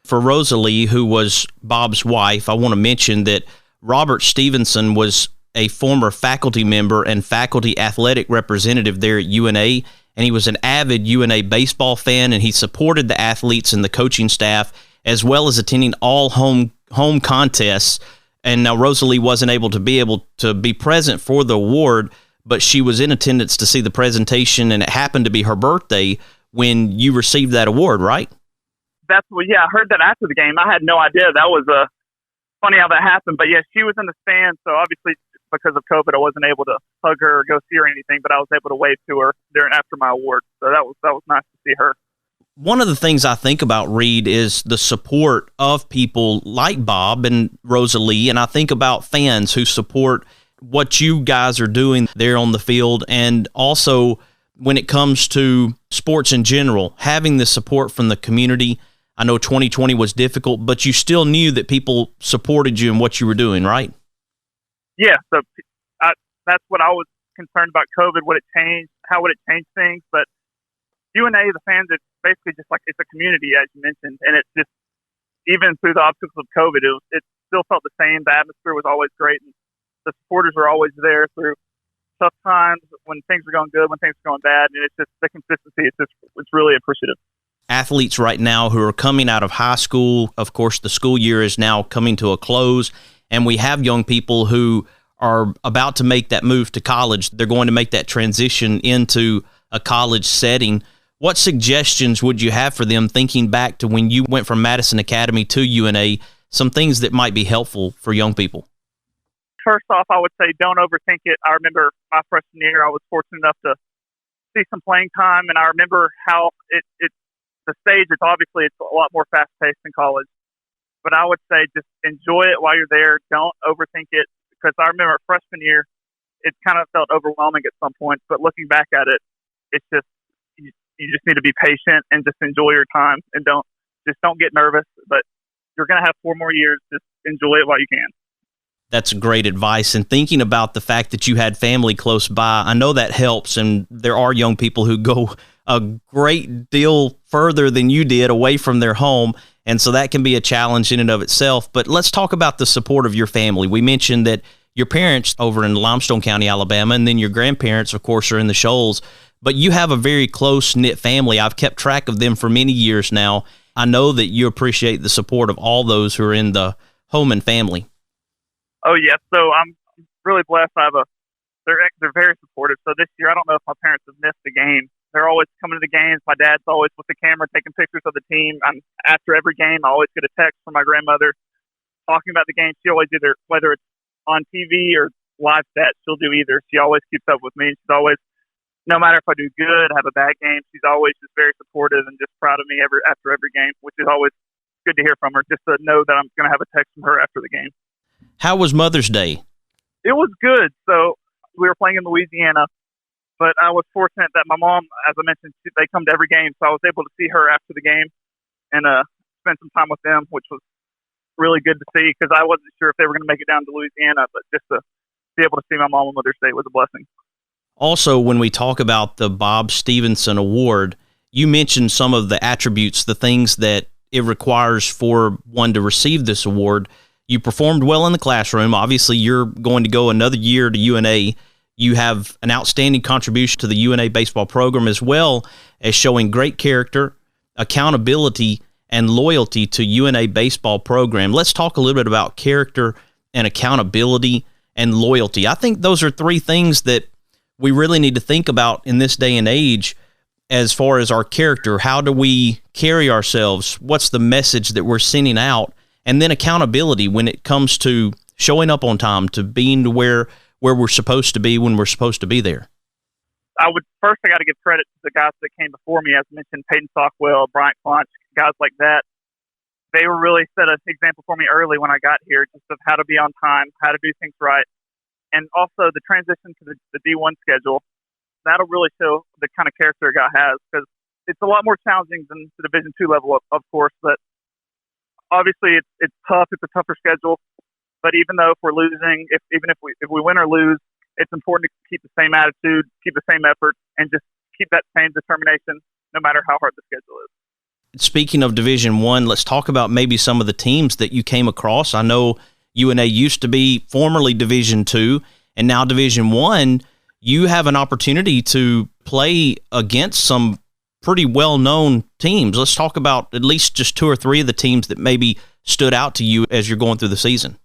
For Rosalie, who was Bob's wife, I want to mention that Robert Stevenson was a former faculty member and faculty athletic representative there at UNA, and he was an avid UNA baseball fan, and he supported the athletes and the coaching staff, as well as attending all home contests. And now Rosalie wasn't able to be present for the award, but she was in attendance to see the presentation, and it happened to be her birthday when you received that award, right? I heard that after the game. I had no idea. That was funny how that happened. But yeah, she was in the stands, so obviously because of COVID, I wasn't able to hug her or go see her or anything, but I was able to wave to her after my award. So that was nice to see her. One of the things I think about, Reid, is the support of people like Bob and Rosalie, and I think about fans who support what you guys are doing there on the field, and also when it comes to sports in general, having the support from the community. I know 2020 was difficult, but you still knew that people supported you in what you were doing, right? Yeah, so that's what I was concerned about COVID, how would it change things. But UNA, the fans, it's basically just like it's a community, as you mentioned, and it's just, even through the obstacles of COVID, it still felt the same. The atmosphere was always great, and the supporters were always there through tough times, when things were going good, when things were going bad, and it's just the consistency. It's really appreciative. Athletes right now who are coming out of high school, of course, the school year is now coming to a close, and we have young people who are about to make that move to college. They're going to make that transition into a college setting. What suggestions would you have for them, thinking back to when you went from Madison Academy to UNA, some things that might be helpful for young people? First off, I would say don't overthink it. I remember my freshman year, I was fortunate enough to see some playing time, and I remember how the stage, it's a lot more fast-paced in college. But I would say just enjoy it while you're there. Don't overthink it, because I remember freshman year, it kind of felt overwhelming at some points. But looking back at it, it's just you just need to be patient and just enjoy your time, and don't get nervous. But you're going to have 4 more years. Just enjoy it while you can. That's great advice. And thinking about the fact that you had family close by, I know that helps. And there are young people who go a great deal further than you did away from their home. And so that can be a challenge in and of itself. But let's talk about the support of your family. We mentioned that your parents over in Limestone County, Alabama, and then your grandparents, of course, are in the Shoals. But you have a very close-knit family. I've kept track of them for many years now. I know that you appreciate the support of all those who are in the Homan family. Oh, yes. So I'm really blessed. They're very supportive. So this year, I don't know if my parents have missed a game. They're always coming to the games. My dad's always with the camera taking pictures of the team. After every game, I always get a text from my grandmother talking about the game. She always whether it's on TV or live stats, she'll do either. She always keeps up with me. She's always, no matter if I do good, have a bad game, she's always just very supportive and just proud of me after every game, which is always good to hear from her, just to know that I'm going to have a text from her after the game. How was Mother's Day? It was good. So we were playing in Louisiana, but I was fortunate that my mom, as I mentioned, they come to every game, so I was able to see her after the game and spend some time with them, which was really good to see, because I wasn't sure if they were going to make it down to Louisiana, but just to be able to see my mom on Mother's Day was a blessing. Also, when we talk about the Bob Stephenson Award, you mentioned some of the attributes, the things that it requires for one to receive this award. You performed well in the classroom. Obviously, you're going to go another year to UNA. You have an outstanding contribution to the UNA baseball program, as well as showing great character, accountability and loyalty to UNA baseball program. Let's talk a little bit about character and accountability and loyalty. I think those are three things that we really need to think about in this day and age as far as our character. How do we carry ourselves? What's the message that we're sending out? And then accountability when it comes to showing up on time, to being to where we're supposed to be when we're supposed to be there. I got to give credit to the guys that came before me, as mentioned, Peyton Stockwell, Bryant Claunch, guys like that. They were really set an example for me early when I got here, just of how to be on time, how to do things right. And also the transition to the D1 schedule, that'll really show the kind of character a guy has, because it's a lot more challenging than the Division II level, of course. But obviously it's tough. It's a tougher schedule. But even though if we're losing, if we win or lose, it's important to keep the same attitude, keep the same effort, and just keep that same determination no matter how hard the schedule is. Speaking of Division I, let's talk about maybe some of the teams that you came across. I know UNA used to be formerly Division II, and now Division I. You have an opportunity to play against some pretty well-known teams. Let's talk about at least just two or three of the teams that maybe stood out to you as you're going through the season.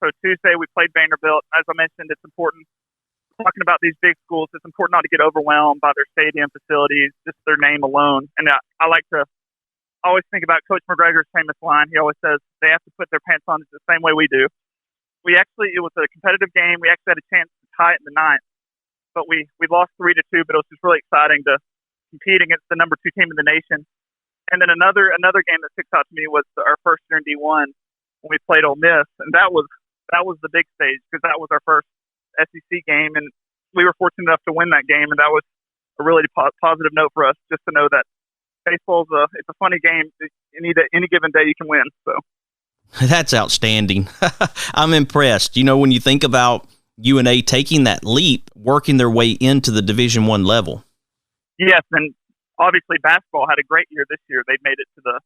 So Tuesday we played Vanderbilt. As I mentioned, it's important, talking about these big schools, it's important not to get overwhelmed by their stadium facilities, just their name alone. And I like to always think about Coach McGregor's famous line. He always says they have to put their pants on the same way we do. It was a competitive game. We actually had a chance to tie it in the ninth, but we lost 3-2, but it was just really exciting to compete against the number 2 team in the nation. And then another game that sticks out to me was our first year in D1 when we played Ole Miss, and that was the big stage, because that was our first SEC game, and we were fortunate enough to win that game, and that was a really positive note for us, just to know that baseball's it's a funny game. Any given day you can win. So that's outstanding. I'm impressed. When you think about UNA taking that leap, working their way into the Division I level. Yes, and obviously basketball had a great year this year. They made it to the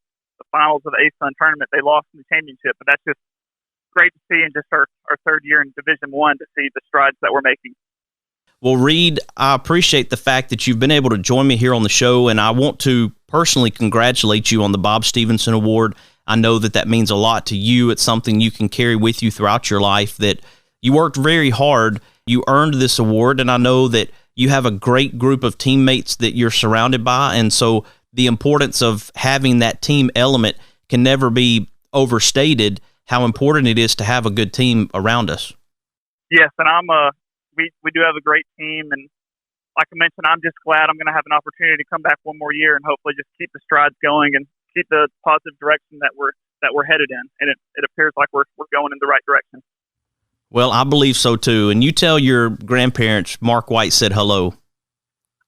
finals of the A-Sun tournament. They lost in the championship, but that's just great to see in just our third year in Division I to see the strides that we're making. Well, Reid, I appreciate the fact that you've been able to join me here on the show, and I want to personally congratulate you on the Bob Stephenson Award. I know that means a lot to you. It's something you can carry with you throughout your life, that you worked very hard. You earned this award, and I know that you have a great group of teammates that you're surrounded by, and so the importance of having that team element can never be overstated, how important it is to have a good team around us. Yes, and we do have a great team, and like I mentioned, I'm just glad I'm going to have an opportunity to come back one more year and hopefully just keep the strides going and keep the positive direction that we're headed in. And it appears like we're going in the right direction. Well, I believe so too. And you tell your grandparents Mark White said hello.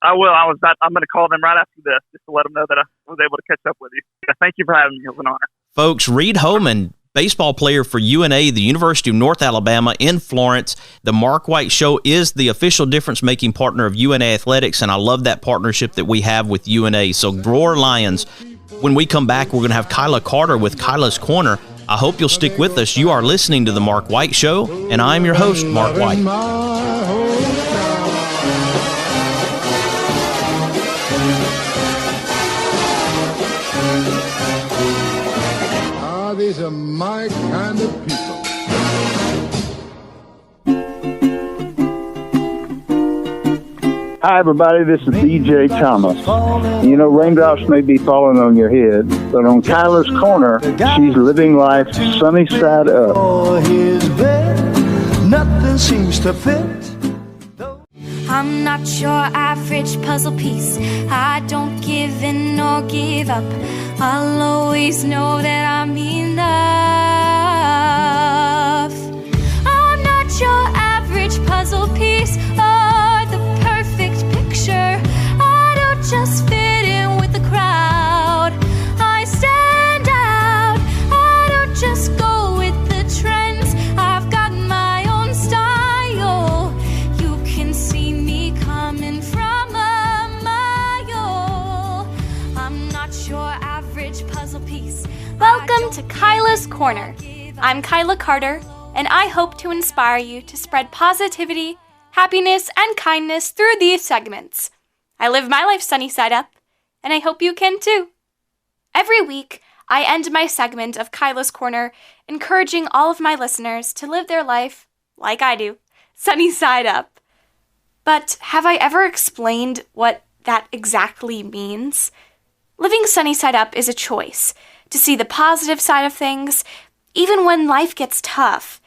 I will. I'm going to call them right after this just to let them know that I was able to catch up with you. Yeah, thank you for having me. It was an honor. Folks, Reid Homan, baseball player for UNA, the University of North Alabama in Florence. The Mark White Show is the official difference-making partner of UNA Athletics, and I love that partnership that we have with UNA. So Roar Lions. When we come back, we're going to have Kyla Carter with Kyla's Korner. I hope you'll stick with us. You are listening to The Mark White Show, and I'm your host, Mark White. These are my kind of people. Hi, everybody. This is DJ Thomas. Raindrops may be falling on your head, but on Kyla's Korner, she's living life sunny side up. For his bed, nothing seems to fit. I'm not your average puzzle piece. I don't give in or give up. I'll always know that I'm enough. I'm not your average puzzle piece or the perfect picture. I don't just fit in with the crowd. I stand out. I don't just go with the trends. I've got my own style. You can see me coming from a mile. I'm not your average puzzle piece. Welcome to Kyla's Korner. I'm Kyla Carter, and I hope to inspire you to spread positivity, happiness, and kindness through these segments. I live my life sunny side up, and I hope you can too. Every week, I end my segment of Kyla's Corner encouraging all of my listeners to live their life, like I do, sunny side up. But have I ever explained what that exactly means? Living sunny side up is a choice to see the positive side of things, even when life gets tough.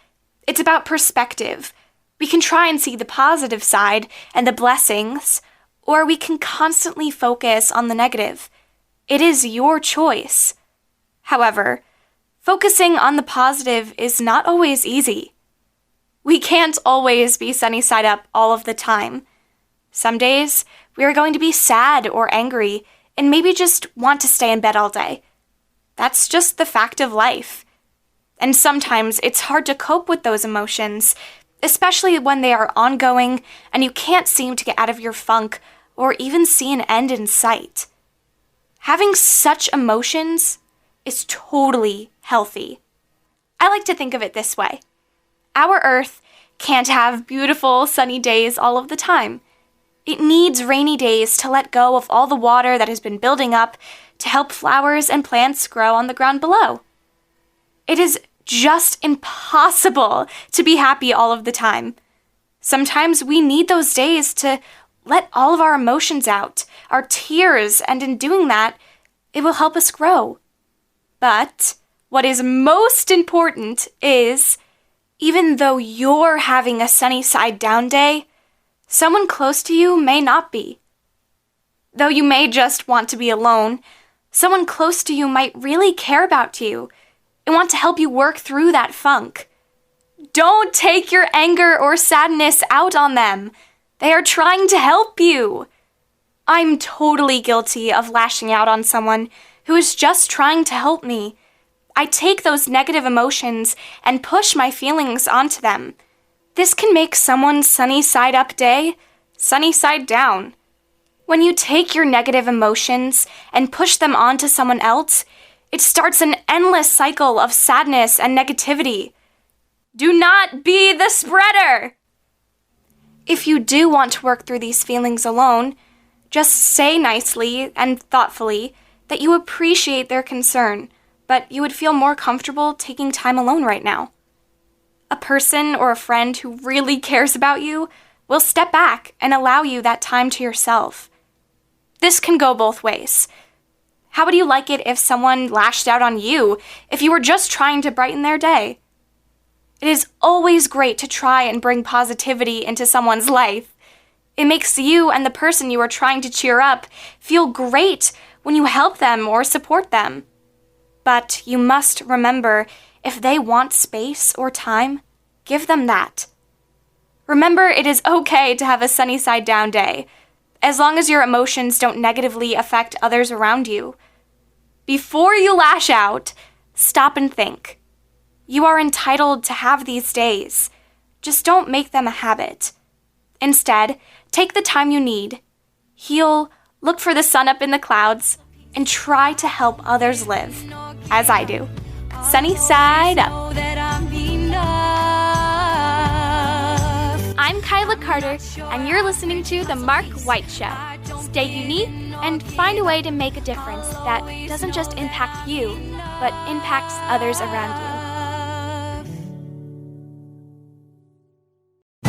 It's about perspective. We can try and see the positive side and the blessings, or we can constantly focus on the negative. It is your choice. However, focusing on the positive is not always easy. We can't always be sunny side up all of the time. Some days, we are going to be sad or angry and maybe just want to stay in bed all day. That's just the fact of life. And sometimes it's hard to cope with those emotions, especially when they are ongoing and you can't seem to get out of your funk or even see an end in sight. Having such emotions is totally healthy. I like to think of it this way. Our Earth can't have beautiful sunny days all of the time. It needs rainy days to let go of all the water that has been building up to help flowers and plants grow on the ground below. It is just impossible to be happy all of the time. Sometimes we need those days to let all of our emotions out, our tears, and in doing that, it will help us grow. But what is most important is, even though you're having a sunny side down day, someone close to you may not be. Though you may just want to be alone, someone close to you might really care about you and want to help you work through that funk. Don't take your anger or sadness out on them. They are trying to help you. I'm totally guilty of lashing out on someone who is just trying to help me. I take those negative emotions and push my feelings onto them. This can make someone's sunny side up day sunny side down. When you take your negative emotions and push them onto someone else, it starts an endless cycle of sadness and negativity. Do not be the spreader! If you do want to work through these feelings alone, just say nicely and thoughtfully that you appreciate their concern, but you would feel more comfortable taking time alone right now. A person or a friend who really cares about you will step back and allow you that time to yourself. This can go both ways. How would you like it if someone lashed out on you if you were just trying to brighten their day? It is always great to try and bring positivity into someone's life. It makes you and the person you are trying to cheer up feel great when you help them or support them. But you must remember, if they want space or time, give them that. Remember, it is okay to have a sunny side down day, as long as your emotions don't negatively affect others around you. Before you lash out, stop and think. You are entitled to have these days. Just don't make them a habit. Instead, take the time you need. Heal, look for the sun up in the clouds, and try to help others live, as I do. Sunny side up. I'm Kyla Carter, and you're listening to The Mark White Show. Stay unique and find a way to make a difference that doesn't just impact you, but impacts others around you.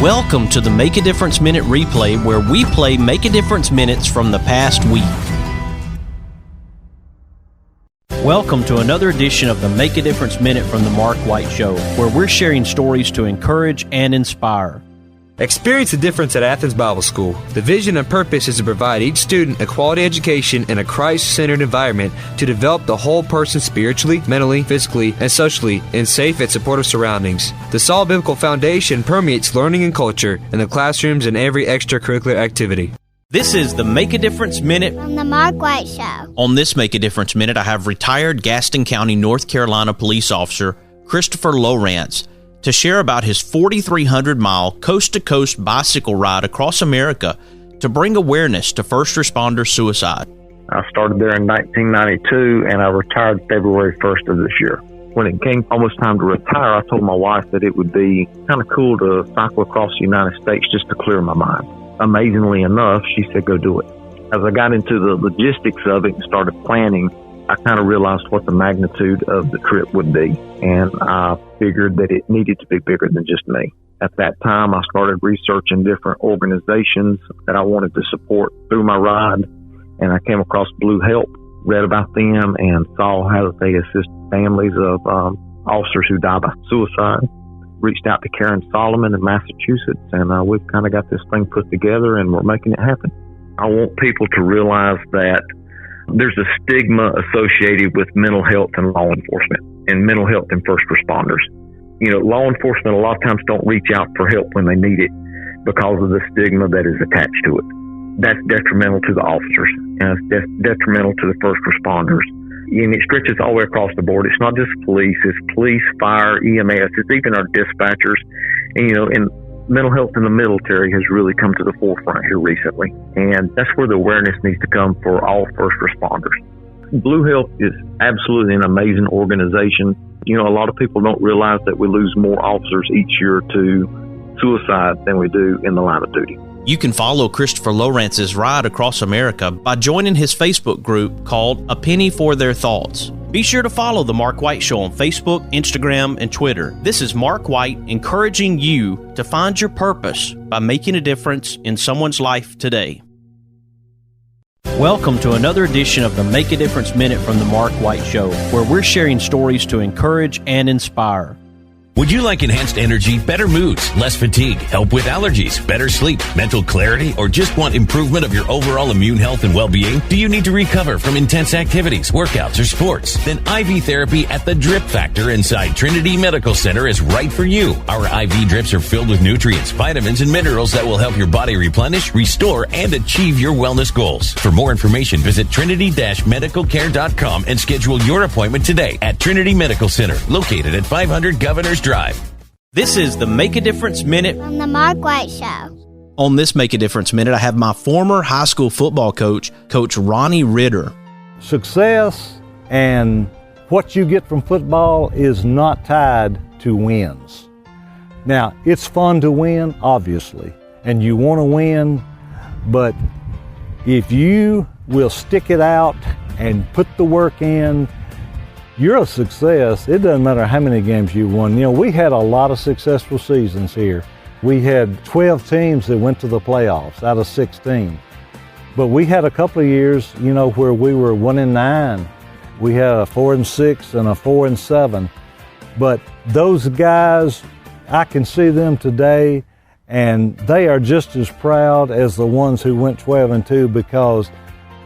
Welcome to the Make a Difference Minute replay, where we play Make a Difference minutes from the past week. Welcome to another edition of the Make a Difference Minute from the Mark White Show, where we're sharing stories to encourage and inspire. Experience the difference at Athens Bible School. The vision and purpose is to provide each student a quality education in a Christ-centered environment to develop the whole person spiritually, mentally, physically, and socially in safe and supportive surroundings. The solid biblical foundation permeates learning and culture in the classrooms and every extracurricular activity. This is the Make a Difference Minute from the Mark White Show. On this Make a Difference Minute, I have retired Gaston County, North Carolina police officer Christopher Lowrance to share about his 4,300-mile coast-to-coast bicycle ride across America to bring awareness to first responder suicide. I started there in 1992, and I retired February 1st of this year. When it came almost time to retire, I told my wife that it would be kind of cool to cycle across the United States just to clear my mind. Amazingly enough, she said, go do it. As I got into the logistics of it and started planning, I kind of realized what the magnitude of the trip would be, and I figured that it needed to be bigger than just me. At that time, I started researching different organizations that I wanted to support through my ride, and I came across Blue Help, read about them, and saw how they assist families of officers who die by suicide. Reached out to Karen Solomon in Massachusetts, and we've kind of got this thing put together, and we're making it happen. I want people to realize that there's a stigma associated with mental health and law enforcement, and mental health and first responders. You know, law enforcement a lot of times don't reach out for help when they need it because of the stigma that is attached to it. That's detrimental to the officers, and it's detrimental to the first responders. And it stretches all the way across the board. It's not just police, it's police, fire, EMS, it's even our dispatchers. And, you know, and mental health in the military has really come to the forefront here recently. And that's where the awareness needs to come for all first responders. Blue Health is absolutely an amazing organization. You know, a lot of people don't realize that we lose more officers each year to suicide than we do in the line of duty. You can follow Christopher Lowrance's ride across America by joining his Facebook group called A Penny for Their Thoughts. Be sure to follow The Mark White Show on Facebook, Instagram, and Twitter. This is Mark White encouraging you to find your purpose by making a difference in someone's life today. Welcome to another edition of the Make a Difference Minute from The Mark White Show, where we're sharing stories to encourage and inspire. Would you like enhanced energy, better moods, less fatigue, help with allergies, better sleep, mental clarity, or just want improvement of your overall immune health and well-being? Do you need to recover from intense activities, workouts, or sports? Then IV therapy at the Drip Factor inside Trinity Medical Center is right for you. Our IV drips are filled with nutrients, vitamins, and minerals that will help your body replenish, restore, and achieve your wellness goals. For more information, visit trinity-medicalcare.com and schedule your appointment today at Trinity Medical Center, located at 500 Governors Drive. This is the Make a Difference Minute from the Mark White Show. On this Make a Difference Minute, I have my former high school football coach, Coach Ronnie Ritter. Success and what you get from football is not tied to wins. Now, it's fun to win, obviously, and you want to win, but if you will stick it out and put the work in, you're a success. It doesn't matter how many games you won. You know, we had a lot of successful seasons here. We had 12 teams that went to the playoffs out of 16. But we had a couple of years, you know, where we were 1-9. We had a 4-6 and a 4-7. But those guys, I can see them today, and they are just as proud as the ones who went 12-2 because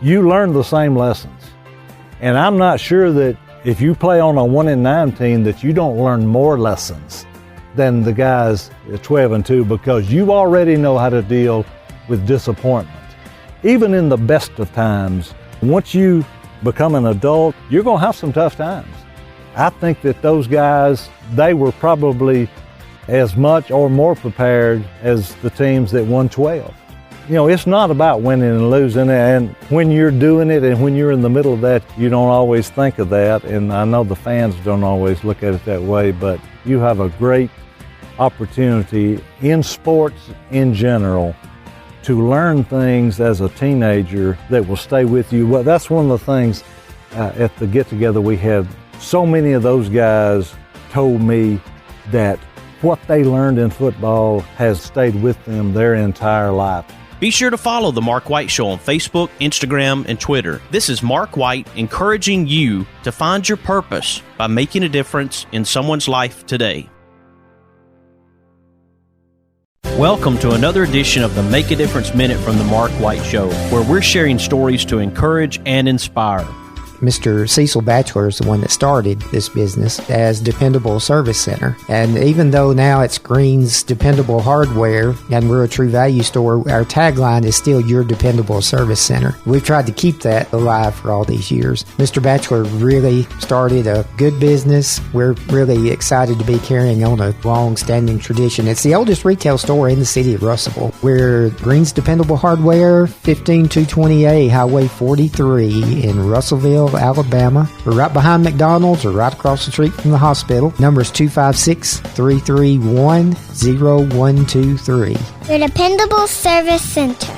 you learned the same lessons. And I'm not sure that if you play on a 1-9 team that you don't learn more lessons than the guys at 12-2 because you already know how to deal with disappointment. Even in the best of times, once you become an adult, you're going to have some tough times. I think that those guys, they were probably as much or more prepared as the teams that won 12. You know, it's not about winning and losing, and when you're doing it and when you're in the middle of that, you don't always think of that, and I know the fans don't always look at it that way, but you have a great opportunity in sports in general to learn things as a teenager that will stay with you. Well, that's one of the things at the get-together we had. So many of those guys told me that what they learned in football has stayed with them their entire life. Be sure to follow The Mark White Show on Facebook, Instagram, and Twitter. This is Mark White encouraging you to find your purpose by making a difference in someone's life today. Welcome to another edition of the Make a Difference Minute from The Mark White Show, where we're sharing stories to encourage and inspire. Mr. Cecil Batchelor is the one that started this business as Dependable Service Center. And even though now it's Green's Dependable Hardware and we're a True Value store, our tagline is still Your Dependable Service Center. We've tried to keep that alive for all these years. Mr. Batchelor really started a good business. We're really excited to be carrying on a long-standing tradition. It's the oldest retail store in the city of Russellville. We're Green's Dependable Hardware, 15220A Highway 43 in Russellville, Alabama. We're right behind McDonald's or right across the street from the hospital. Number is 256-331-0123. Your Dependable Service Center.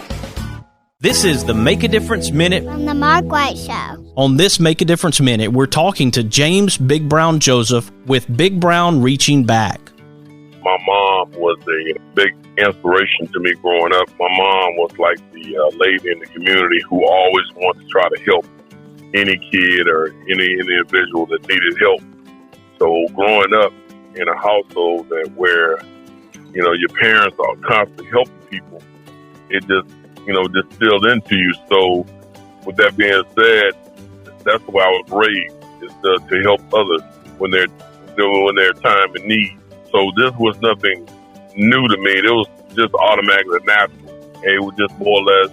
This is the Make a Difference Minute From the Mark White Show. On this Make a Difference Minute, we're talking to James Big Brown Joseph with Big Brown Reaching Back. My mom was a big inspiration to me growing up. My mom was like the lady in the community who always wanted to try to help any kid or any individual that needed help. So growing up in a household where, your parents are constantly helping people, it just distilled into you. So with that being said, that's why I was raised, is to help others when they're time in need. So this was nothing new to me. It was just automatically natural. And it was just more or less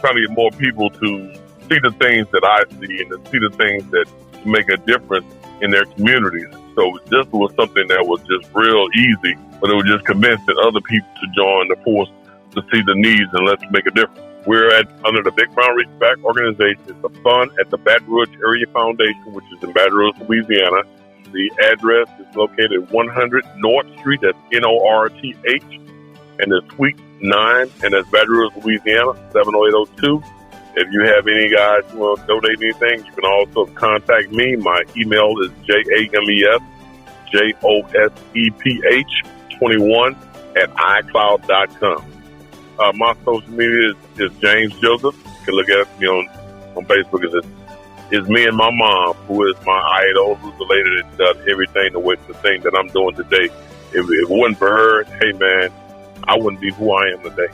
trying to get more people to see the things that I see and to see the things that make a difference in their communities. So this was something that was just real easy, but it was just convincing other people to join the force to see the needs and let's make a difference. We're under the Big Brown Reach Back organization. It's a fund at the Baton Rouge Area Foundation, which is in Baton Rouge, Louisiana. The address is located at 100 North Street, that's North, and it's Suite 9, and that's Baton Rouge, Louisiana, 70802. If you have any guys who want to donate anything, you can also contact me. My email is JAMESJOSEPH21@iCloud.com. My social media is James Joseph. You can look at me on Facebook. It's me and my mom, who is my idol, who's the lady that does everything the thing that I'm doing today. If it wasn't for her, hey man, I wouldn't be who I am today.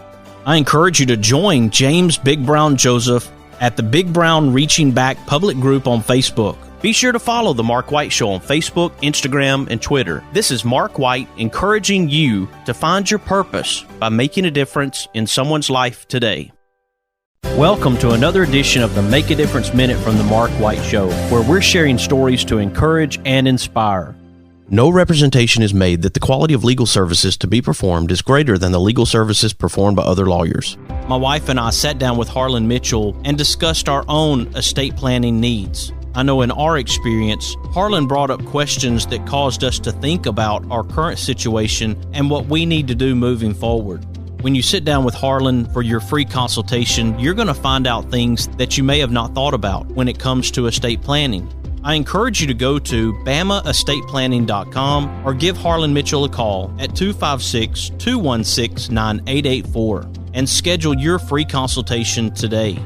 I encourage you to join James Big Brown Joseph at the Big Brown Reaching Back public group on Facebook. Be sure to follow The Mark White Show on Facebook, Instagram, and Twitter. This is Mark White encouraging you to find your purpose by making a difference in someone's life today. Welcome to another edition of the Make a Difference Minute from The Mark White Show, where we're sharing stories to encourage and inspire. No representation is made that the quality of legal services to be performed is greater than the legal services performed by other lawyers. My wife and I sat down with Harlan Mitchell and discussed our own estate planning needs. I know in our experience, Harlan brought up questions that caused us to think about our current situation and what we need to do moving forward. When you sit down with Harlan for your free consultation, you're going to find out things that you may have not thought about when it comes to estate planning. I encourage you to go to BamaEstatePlanning.com or give Harlan Mitchell a call at 256-216-9884 and schedule your free consultation today.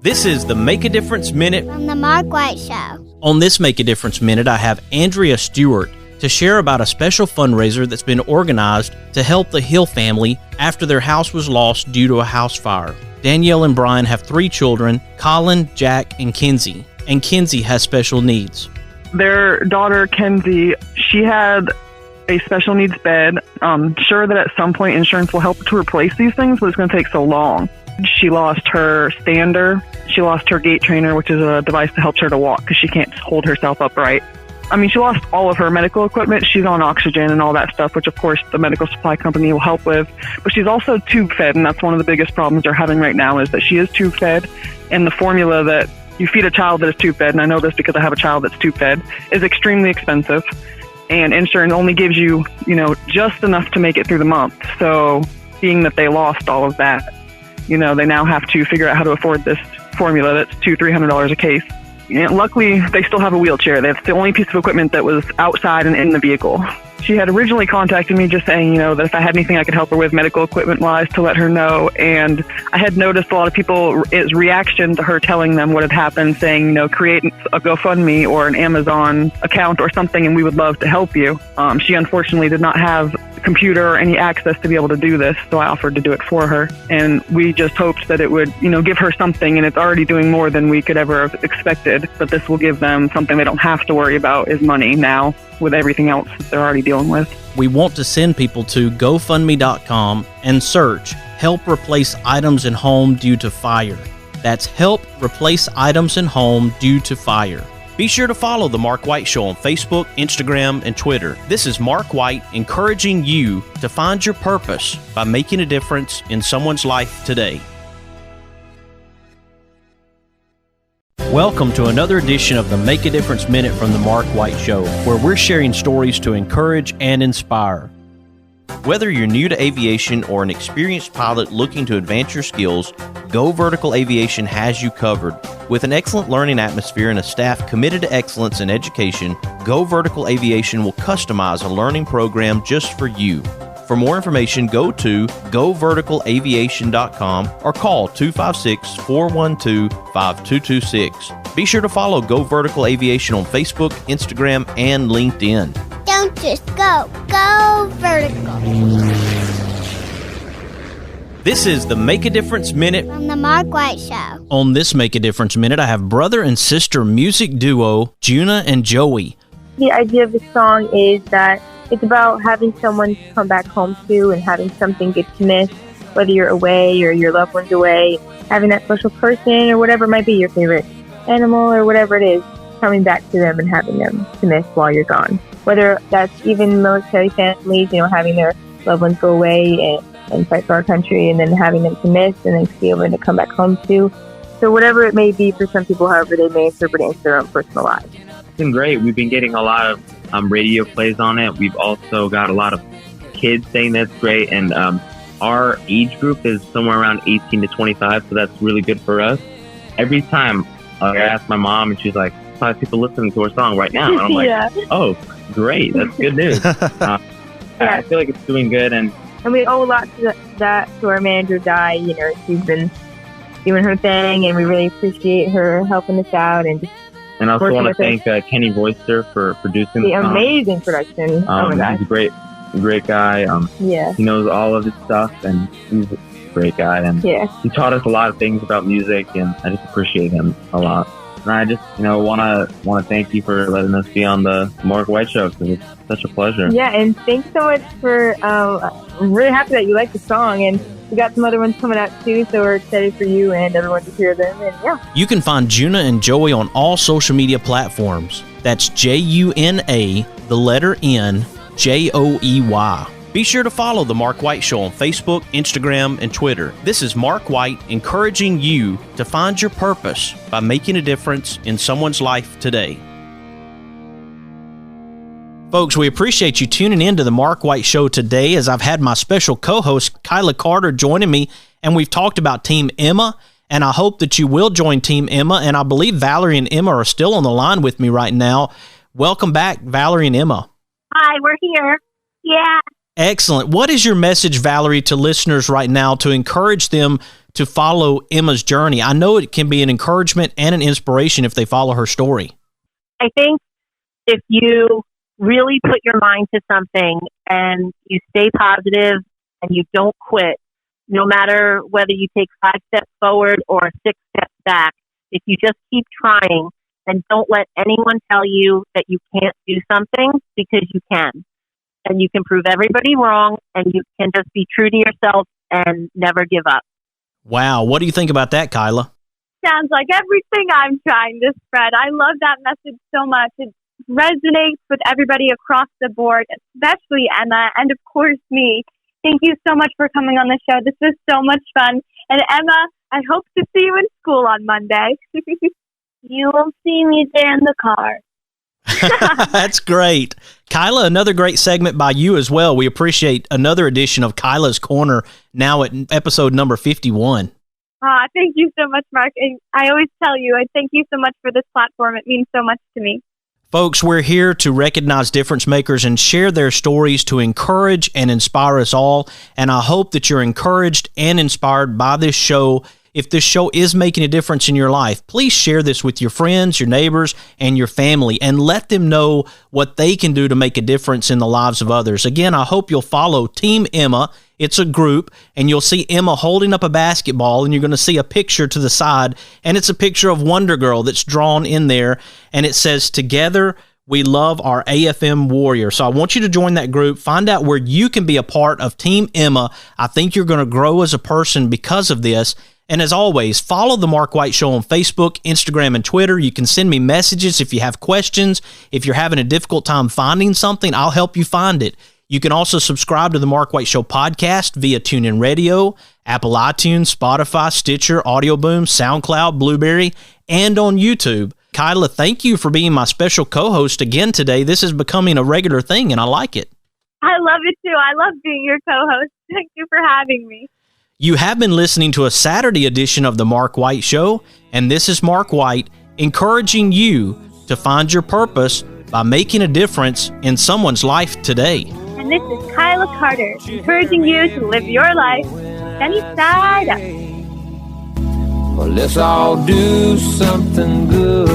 This is the Make a Difference Minute From the Mark White Show. On this Make a Difference Minute, I have Andrea Stewart to share about a special fundraiser that's been organized to help the Hill family after their house was lost due to a house fire. Danielle and Brian have 3 children, Colin, Jack, and Kenzie. And Kenzie has special needs. Their daughter, Kenzie, she had a special needs bed. I'm sure that at some point insurance will help to replace these things, but it's going to take so long. She lost her stander. She lost her gait trainer, which is a device that helps her to walk because she can't hold herself upright. She lost all of her medical equipment. She's on oxygen and all that stuff, which, of course, the medical supply company will help with. But she's also tube-fed, and that's one of the biggest problems they're having right now is that she is tube-fed, and the formula that you feed a child that is tube-fed, and I know this because I have a child that's tube-fed, is extremely expensive, and insurance only gives you, just enough to make it through the month. So being that they lost all of that, they now have to figure out how to afford this formula that's $200-300 a case. Luckily, they still have a wheelchair. That's the only piece of equipment that was outside and in the vehicle. She had originally contacted me just saying, that if I had anything I could help her with medical equipment-wise to let her know. And I had noticed a lot of people's reaction to her telling them what had happened, saying, create a GoFundMe or an Amazon account or something, and we would love to help you. She unfortunately did not have a computer or any access to be able to do this, so I offered to do it for her. And we just hoped that it would, give her something, and it's already doing more than we could ever have expected. But this will give them something they don't have to worry about is money now with everything else that they're already dealing with. We want to send people to GoFundMe.com and search Help Replace Items in Home Due to Fire. That's Help Replace Items in Home Due to Fire. Be sure to follow The Mark White Show on Facebook, Instagram, and Twitter. This is Mark White encouraging you to find your purpose by making a difference in someone's life today. Welcome to another edition of the Make a Difference Minute from The Mark White Show, where we're sharing stories to encourage and inspire. Whether you're new to aviation or an experienced pilot looking to advance your skills, Go Vertical Aviation has you covered. With an excellent learning atmosphere and a staff committed to excellence in education, Go Vertical Aviation will customize a learning program just for you. For more information, go to goverticalaviation.com or call 256-412-5226. Be sure to follow Go Vertical Aviation on Facebook, Instagram, and LinkedIn. Don't just go. Go vertical. This is the Make a Difference Minute On the Mark White Show. On this Make a Difference Minute, I have brother and sister music duo Juna and Joey. The idea of the song is that it's about having someone to come back home to and having something good to miss, whether you're away or your loved one's away, having that special person or whatever it might be, your favorite animal or whatever it is, coming back to them and having them to miss while you're gone. Whether that's even military families, having their loved ones go away and fight for our country and then having them to miss and then to be able to come back home to. So whatever it may be for some people, however they may interpret it into their own personal lives. It's been great. We've been getting a lot of radio plays on it. We've also got a lot of kids saying that's great. And our age group is somewhere around 18 to 25, so that's really good for us. Every time I ask my mom, and she's like, 5 people listening to our song right now. And I'm like, Yeah. Oh, great. That's good news. I feel like it's doing good. And we owe a lot to that to our manager, Di. She's been doing her thing, and we really appreciate her helping us out. And I also want to thank Kenny Royster for producing the song. Amazing production. Oh my gosh. He's a great guy. Yeah. He knows all of his stuff, and he's a great guy. And he taught us a lot of things about music, and I just appreciate him a lot. And I just, want to thank you for letting us be on the Mark White Show, because it's such a pleasure. Yeah, and thanks so much for. I'm really happy that you like the song, and we got some other ones coming out too, so we're excited for you and everyone to hear them. And You can find Juna and Joey on all social media platforms. That's Juna, the letter N, Joey. Be sure to follow The Mark White Show on Facebook, Instagram, and Twitter. This is Mark White encouraging you to find your purpose by making a difference in someone's life today. Folks, we appreciate you tuning in to The Mark White Show today, as I've had my special co-host, Kyla Carter, joining me, and we've talked about Team Emma, and I hope that you will join Team Emma, and I believe Valerie and Emma are still on the line with me right now. Welcome back, Valerie and Emma. Hi, we're here. Yeah. Excellent. What is your message, Valerie, to listeners right now to encourage them to follow Emma's journey? I know it can be an encouragement and an inspiration if they follow her story. I think if you really put your mind to something and you stay positive and you don't quit, no matter whether you take 5 steps forward or 6 steps back, if you just keep trying and don't let anyone tell you that you can't do something, because you can. And you can prove everybody wrong, and you can just be true to yourself and never give up. Wow. What do you think about that, Kyla? Sounds like everything I'm trying to spread. I love that message so much. It resonates with everybody across the board, especially Emma, and of course me. Thank you so much for coming on the show. This was so much fun. And Emma, I hope to see you in school on Monday. You will see me there in the car. That's great. Kyla, another great segment by you as well. We appreciate another edition of Kyla's Corner, now at episode number 51. Thank you so much, Mark. And I always tell you, I thank you so much for this platform. It means so much to me. Folks, we're here to recognize difference makers and share their stories to encourage and inspire us all. And I hope that you're encouraged and inspired by this show. If this show is making a difference in your life, please share this with your friends, your neighbors, and your family, and let them know what they can do to make a difference in the lives of others. Again, I hope you'll follow Team Emma. It's a group, and you'll see Emma holding up a basketball, and you're going to see a picture to the side, and it's a picture of Wondergirl that's drawn in there, and it says, "Together we love our AFM warrior." So I want you to join that group. Find out where you can be a part of Team Emma. I think you're going to grow as a person because of this. And as always, follow The Mark White Show on Facebook, Instagram, and Twitter. You can send me messages if you have questions. If you're having a difficult time finding something, I'll help you find it. You can also subscribe to The Mark White Show podcast via TuneIn Radio, Apple iTunes, Spotify, Stitcher, Audio Boom, SoundCloud, Blueberry, and on YouTube. Kyla, thank you for being my special co-host again today. This is becoming a regular thing, and I like it. I love it too. I love being your co-host. Thank you for having me. You have been listening to a Saturday edition of The Mark White Show, and this is Mark White encouraging you to find your purpose by making a difference in someone's life today. And this is Kyla Carter, encouraging you to live your life sunny side up. Well, let's all do something good.